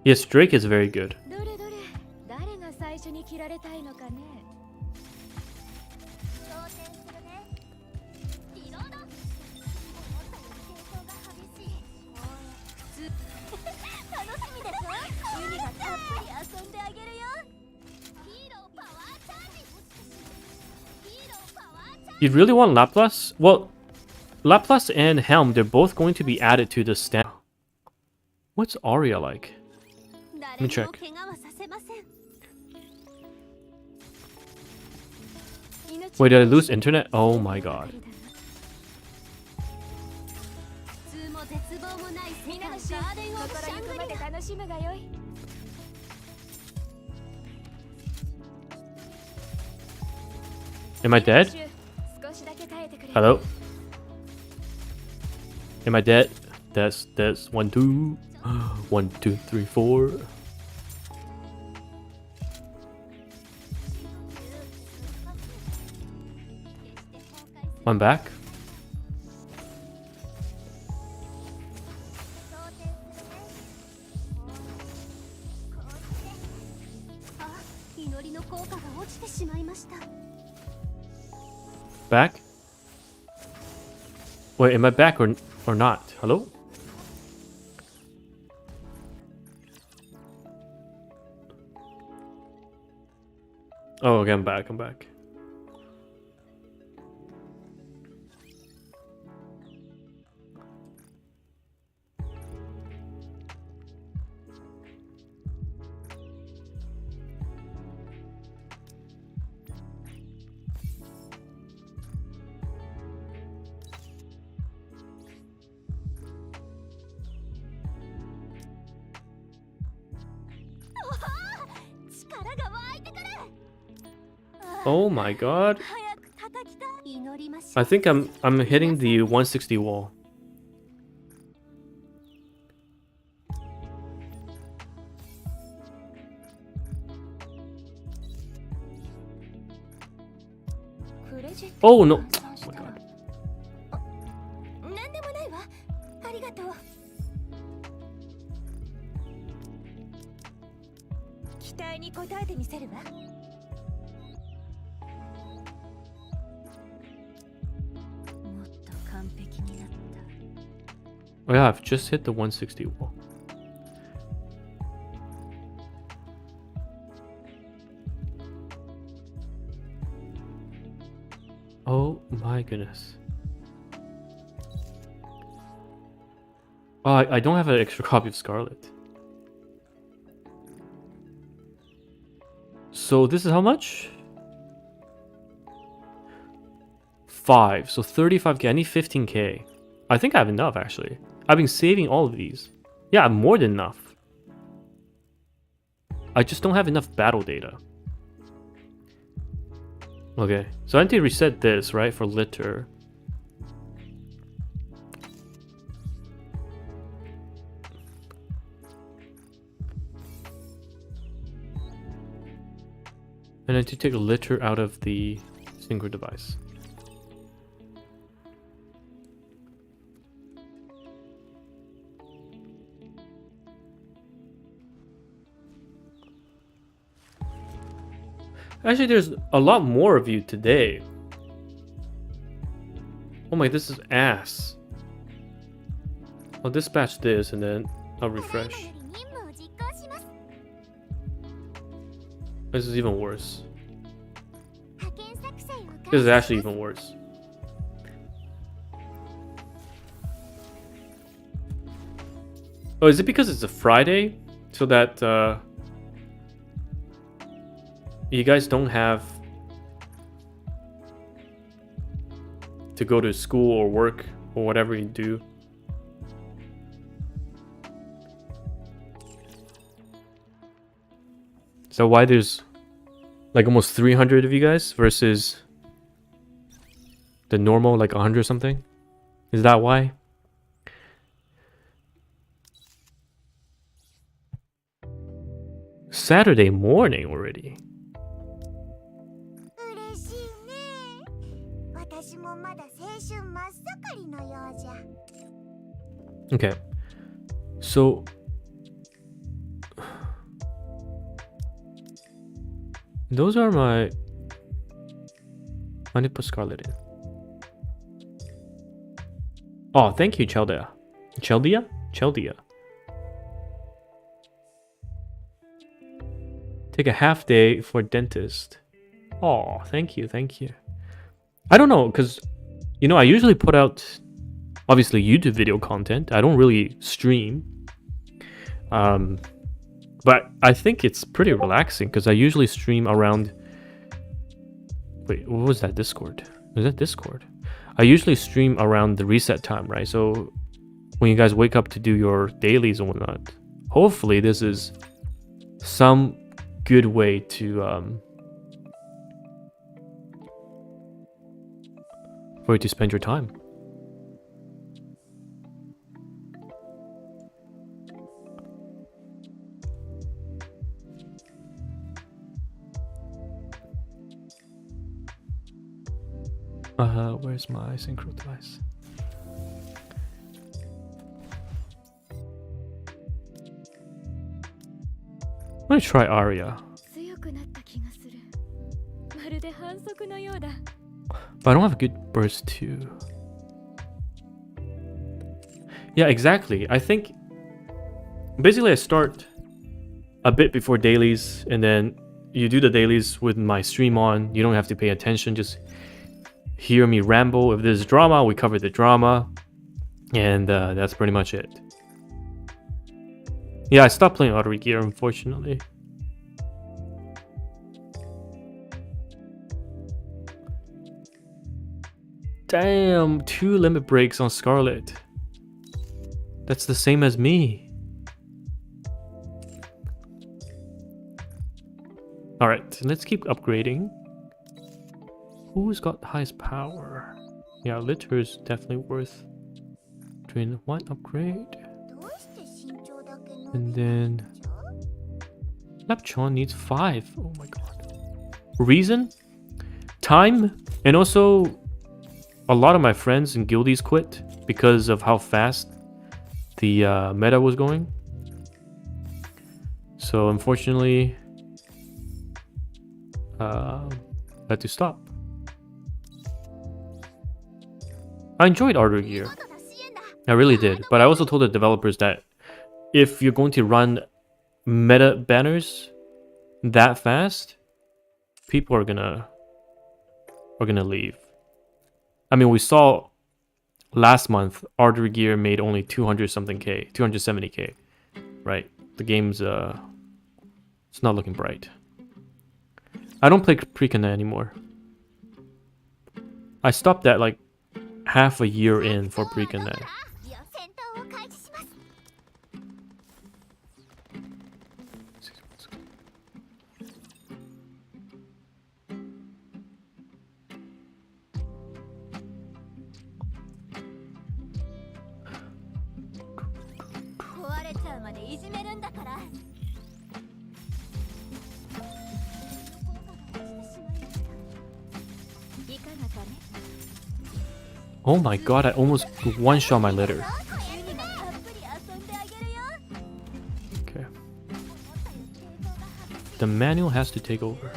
Speaker 1: Yes, Drake is very good. You really want Laplace? Well, Laplace and Helm, they're both going to be added to the stand. What's Aria like? Let me check. Wait, did I lose internet? Oh my god. Am I dead? Hello? Am I dead? That's 1, 2. 1, 2, 3, 4. I'm back. Back? Wait, am I back or not? Hello? Oh, okay, I'm back. Oh my god. I think I'm hitting the 160 wall. Oh no. Oh my god.
Speaker 3: なんでもないわ。ありがとう。期待に応えてみせるわ。もっと完璧になった。
Speaker 1: Oh yeah, I've just hit the 160 wall. Oh my goodness. Oh, I don't have an extra copy of Scarlet. So this is how much? 5. So 35k. I need 15k. I think I have enough actually. I've been saving all of these. Yeah, I have more than enough. I just don't have enough battle data. Okay, so I need to reset this, right, for litter. And I need to take a litter out of the synchro device. Actually, there's a lot more of you today. Oh my, this is ass. I'll dispatch this and then I'll refresh. This is even worse. This is actually even worse. Oh, is it because it's a Friday? So that, you guys don't have to go to school or work or whatever you do? So why there's like almost 300 of you guys versus the normal like 100 something? Is that why? Saturday morning already. Okay, so those are my. I need to put Scarlet in. Oh, thank you, Chaldea. Chaldea. Take a half day for dentist. Oh, thank you. I don't know, because you know I usually put out obviously YouTube video content. I don't really stream. But I think it's pretty relaxing because I usually stream around. Wait, what was that? Discord? Was that Discord? I usually stream around the reset time, right? So when you guys wake up to do your dailies and whatnot, hopefully this is some good way to for you to spend your time. Where's my synchro device? I'm gonna try Aria. But I don't have a good burst too. Yeah, exactly. I think basically I start a bit before dailies, and then you do the dailies with my stream on. You don't have to pay attention, just hear me ramble. If there's drama, we cover the drama, and that's pretty much it. Yeah, I stopped playing Lottery Gear, unfortunately. Damn, 2 limit breaks on Scarlet. That's the same as me. Alright, let's keep upgrading. Who's got the highest power? Yeah, Litter is definitely worth doing one upgrade. And then Lapchon needs 5. Oh my god. Reason? Time? And also a lot of my friends and guildies quit because of how fast the meta was going. So unfortunately, I had to stop. I enjoyed Ardor Gear. I really did. But I also told the developers that if you're going to run meta banners that fast, people are gonna leave. I mean, we saw last month Ardor Gear made only 200 something K, 270K, right? The game's it's not looking bright. I don't play Precon anymore. I stopped at like half a year in for Precon. Oh my god, I almost one-shot my litter. Okay. The manual has to take over.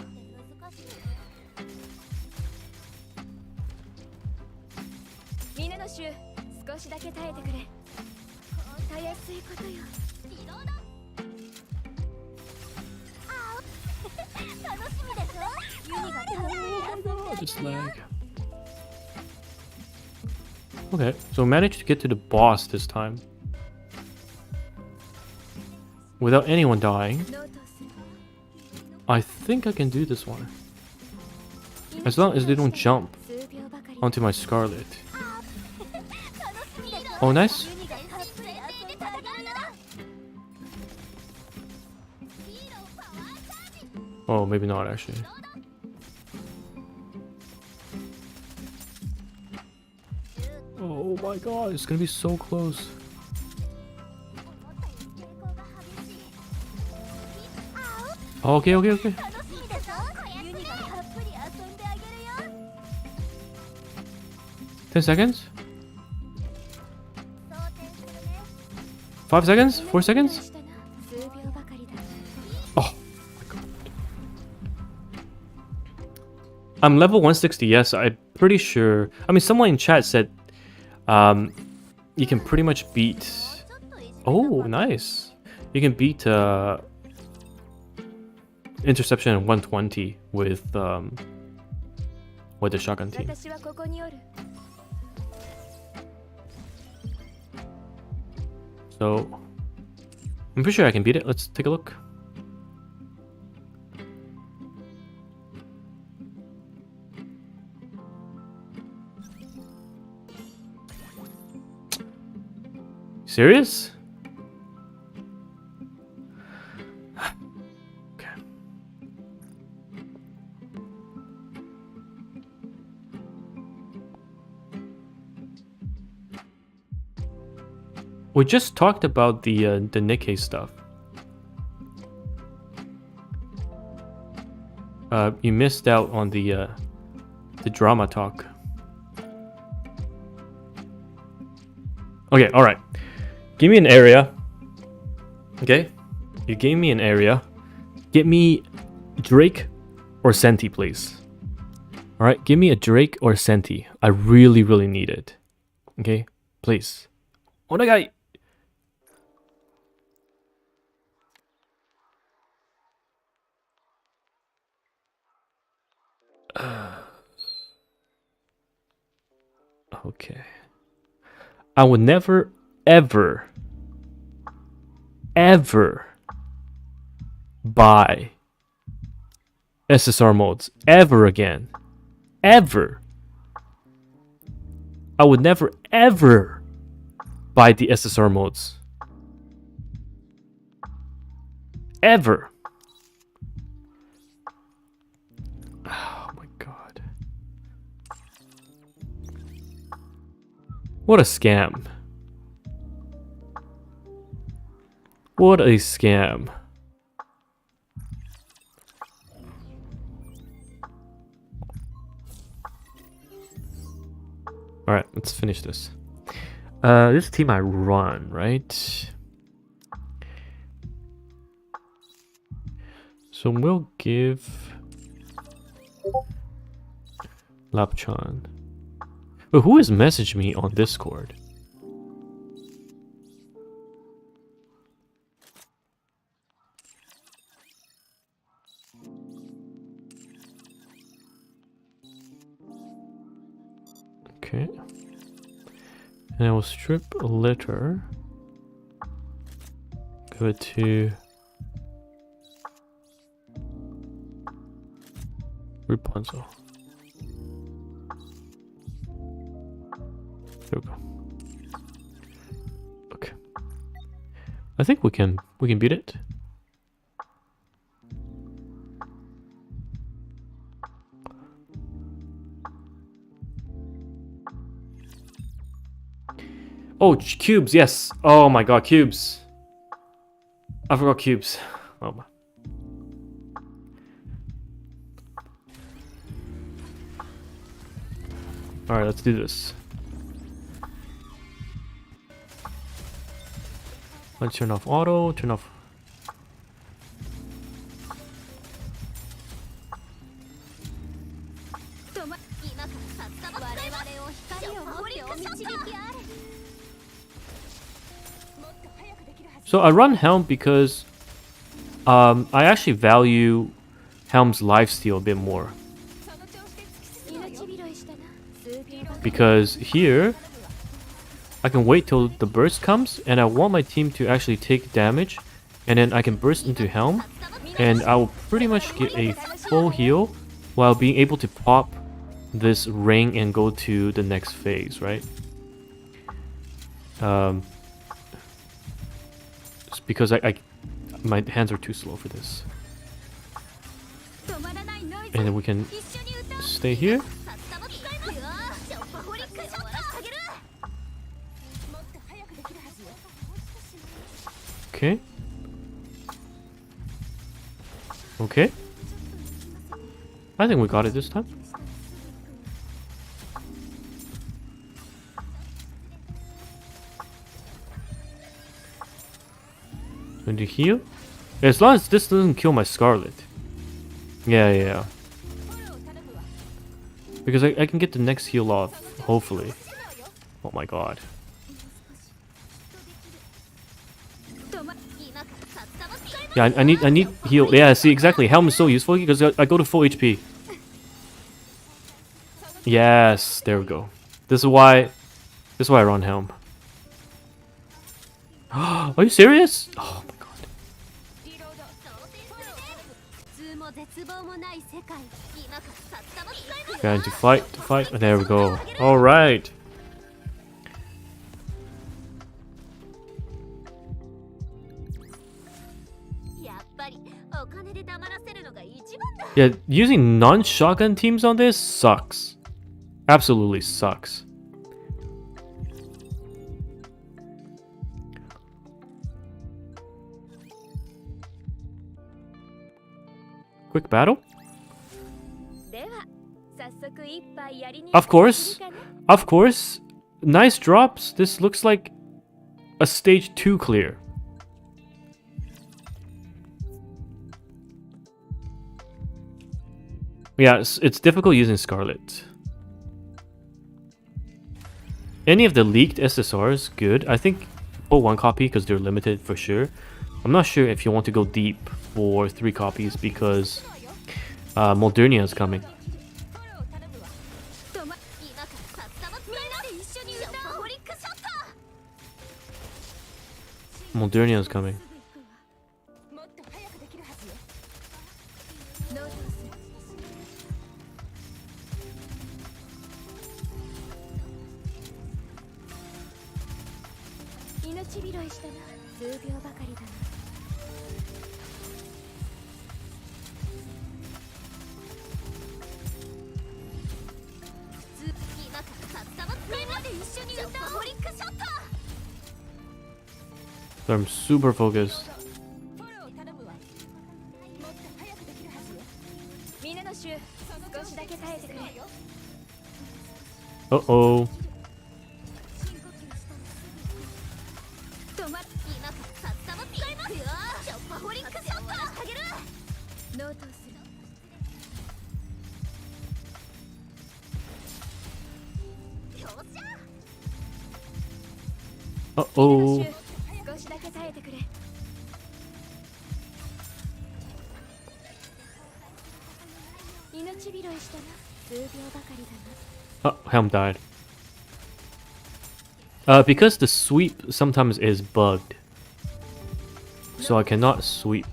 Speaker 1: Just lag. Okay, so managed to get to the boss this time without anyone dying. I think I can do this one, as long as they don't jump onto my Scarlet. Oh, nice. Oh, maybe not actually. Oh my god, it's gonna be so close. Okay, okay, okay. 10 seconds? 5 seconds? 4 seconds? Oh my god. I'm level 160, yes, I'm pretty sure. I mean, someone in chat said you can pretty much beat... Oh, nice. You can beat interception at 120 with the shotgun team. So I'm pretty sure I can beat it. Let's take a look. Serious? Okay. We just talked about the NIKKE stuff. You missed out on the drama talk. Okay, all right. Give me an area. Okay? You gave me an area. Get me Drake or Senti, please. Alright, give me a Drake or Senti. I really, really need it. Okay? Please. Onegai! Okay. I would never, ever, ever buy SSR modes ever again. Ever. I would never, ever buy the SSR modes. Ever. Oh my god. What a scam. What a scam. Alright, let's finish this. This team I run, right? So we'll give Lapchan. But who has messaged me on Discord? Okay. And I will strip a letter. Give it to Rapunzel. There we go. Okay. I think we can beat it. Oh, cubes, yes. Oh my god, cubes. I forgot cubes. Oh my. Alright, let's do this. Let's turn off auto, turn off. So I run Helm because I actually value Helm's lifesteal a bit more. Because here I can wait till the burst comes and I want my team to actually take damage, and then I can burst into Helm and I will pretty much get a full heal while being able to pop this ring and go to the next phase, right? It's because my hands are too slow for this. And then we can stay here. Okay. Okay. I think we got it this time. Going to heal? As long as this doesn't kill my Scarlet. Yeah. Because I can get the next heal off, hopefully. Oh my god. Yeah, I need heal. Yeah, see, exactly. Helm is so useful because I go to full HP. Yes, there we go. This is why I run Helm. Are you serious? Oh my god. Going to fight. There we go. Alright. Yeah, using non-shotgun teams on this sucks. Absolutely sucks. Quick battle? Of course. Nice drops. This looks like a stage 2 clear. Yeah, it's difficult using Scarlet. Any of the leaked SSRs, good. I think pull 1 copy because they're limited for sure. I'm not sure if you want to go deep for 3 copies because Modernia is coming.
Speaker 3: 今から札束みんなで一緒に歌おう。ホリックショット。
Speaker 1: Modernia is coming.
Speaker 3: もっと早くできるはずよ。
Speaker 4: ノート
Speaker 3: 命拾いしたな。数秒ばかりだな。今から札束みんなで一緒に歌おう。ホリックショット。
Speaker 1: So I'm super focused.
Speaker 3: フォロー頼むわ。もっと早くできるはずよ。みんなの衆、少しだけ耐えてくれ。
Speaker 1: Uh-oh.
Speaker 3: 止まっ。今から札束使いますよ。ショッパホリックショット。あげる。
Speaker 4: ノートをする。
Speaker 3: よっしゃ。
Speaker 1: Uh-oh.
Speaker 3: 少しだけ耐えてくれ。命拾いしたな。数秒ばかりだな。
Speaker 1: Oh, Helm died. Because the sweep sometimes is bugged. So I cannot sweep.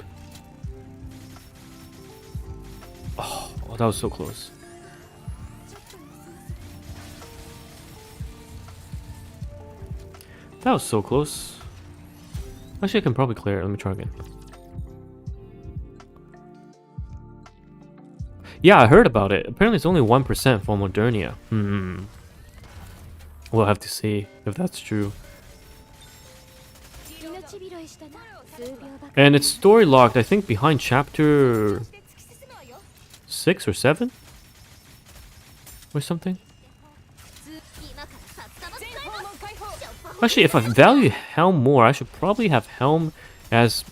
Speaker 1: Oh, that was so close. That was so close. Actually, I can probably clear it. Let me try again. Yeah, I heard about it. Apparently, it's only 1% for Modernia. We'll have to see if that's true.
Speaker 3: 命拾いしたな。数秒ばかり。
Speaker 1: And it's story locked, I think, behind chapter 6 or 7? Or something?
Speaker 3: 今から札束使います。ショッパホ
Speaker 1: Actually, if I value Helm more, I should probably have Helm as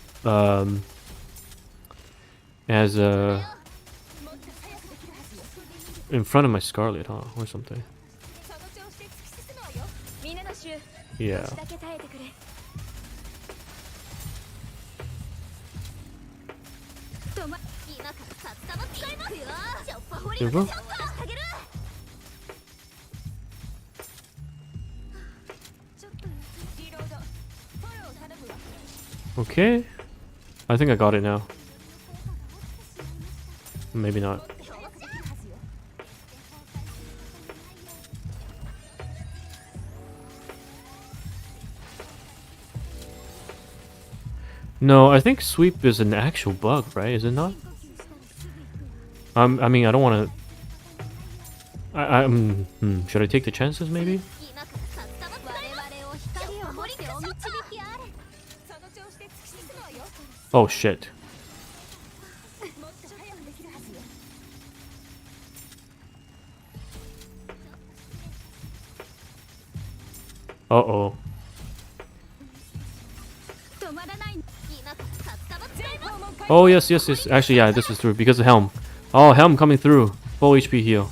Speaker 1: in front of my Scarlet, huh? Or something.
Speaker 3: その調子で突き進むわよ。みんなの衆、
Speaker 1: Yeah.
Speaker 3: 少しだけ耐えてくれ。止まっ。今から札束使いますよ。ショッパホリックショット。あげる。ちょっとリロード。フォロー頼むわ。
Speaker 1: Okay. I think I got it now. Maybe not. No, I think sweep is an actual bug, right? Is it not? I mean, I don't want to. Should I take the chances, maybe?
Speaker 3: 今から札束我々を光を持ってお導きあれ。その調子で突き進むわよ。
Speaker 1: Oh shit.
Speaker 3: もっと早くできるはずよ。
Speaker 1: Uh-oh.
Speaker 3: 止まらない。今から札束使います。
Speaker 1: Oh, yes, yes, yes. Actually, yeah, this is true because of Helm. Oh, Helm coming through. Full HP heal.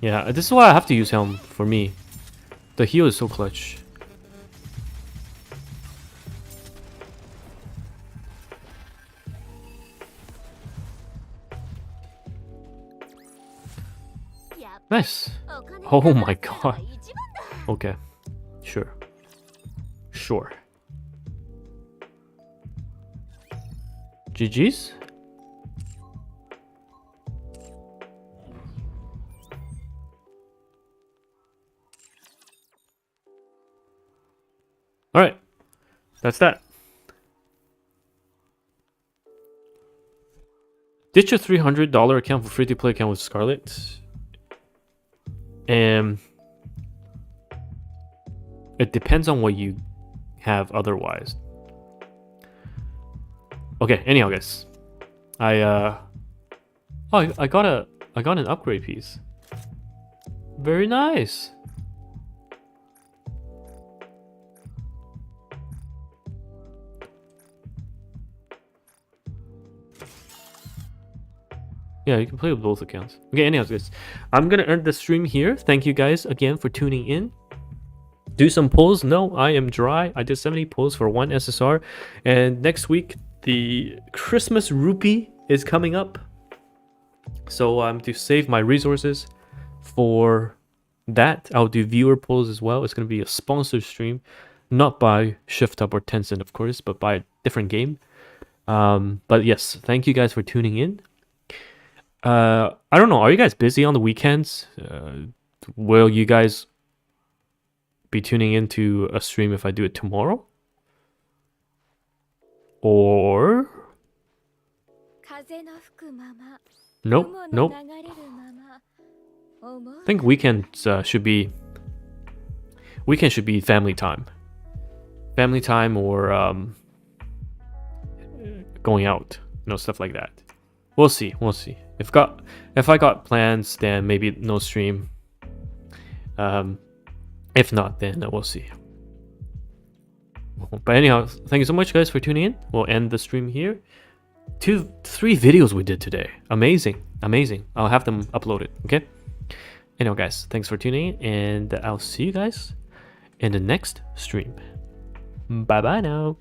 Speaker 1: Yeah, this is why I have to use Helm for me. The heal is so clutch. Nice. Oh my god. Okay. Sure. Sure. GG's? Alright. That's that. Ditch your $300 account for free-to-play account with Scarlet. And it depends on what you have otherwise. Okay, anyhow guys. I got an upgrade piece. Very nice. Yeah, you can play with both accounts. Okay, anyways, guys, I'm gonna end the stream here. Thank you guys again for tuning in. Do some polls. No, I am dry. I did 70 polls for 1 SSR. And next week, the Christmas rupee is coming up. So to save my resources for that, I'll do viewer polls as well. It's going to be a sponsored stream. Not by Shift Up or Tencent, of course, but by a different game. But yes, thank you guys for tuning in. I don't know. Are you guys busy on the weekends? Will you guys be tuning into a stream if I do it tomorrow? Or nope. I think weekends should be family time. Family time or going out, stuff like that. We'll see. If I got plans, then maybe no stream. If not, then we'll see. But anyhow, thank you so much, guys, for tuning in. We'll end the stream here. 3 videos we did today. Amazing. I'll have them uploaded. Okay. Anyhow, guys, thanks for tuning in, and I'll see you guys in the next stream. Bye bye now.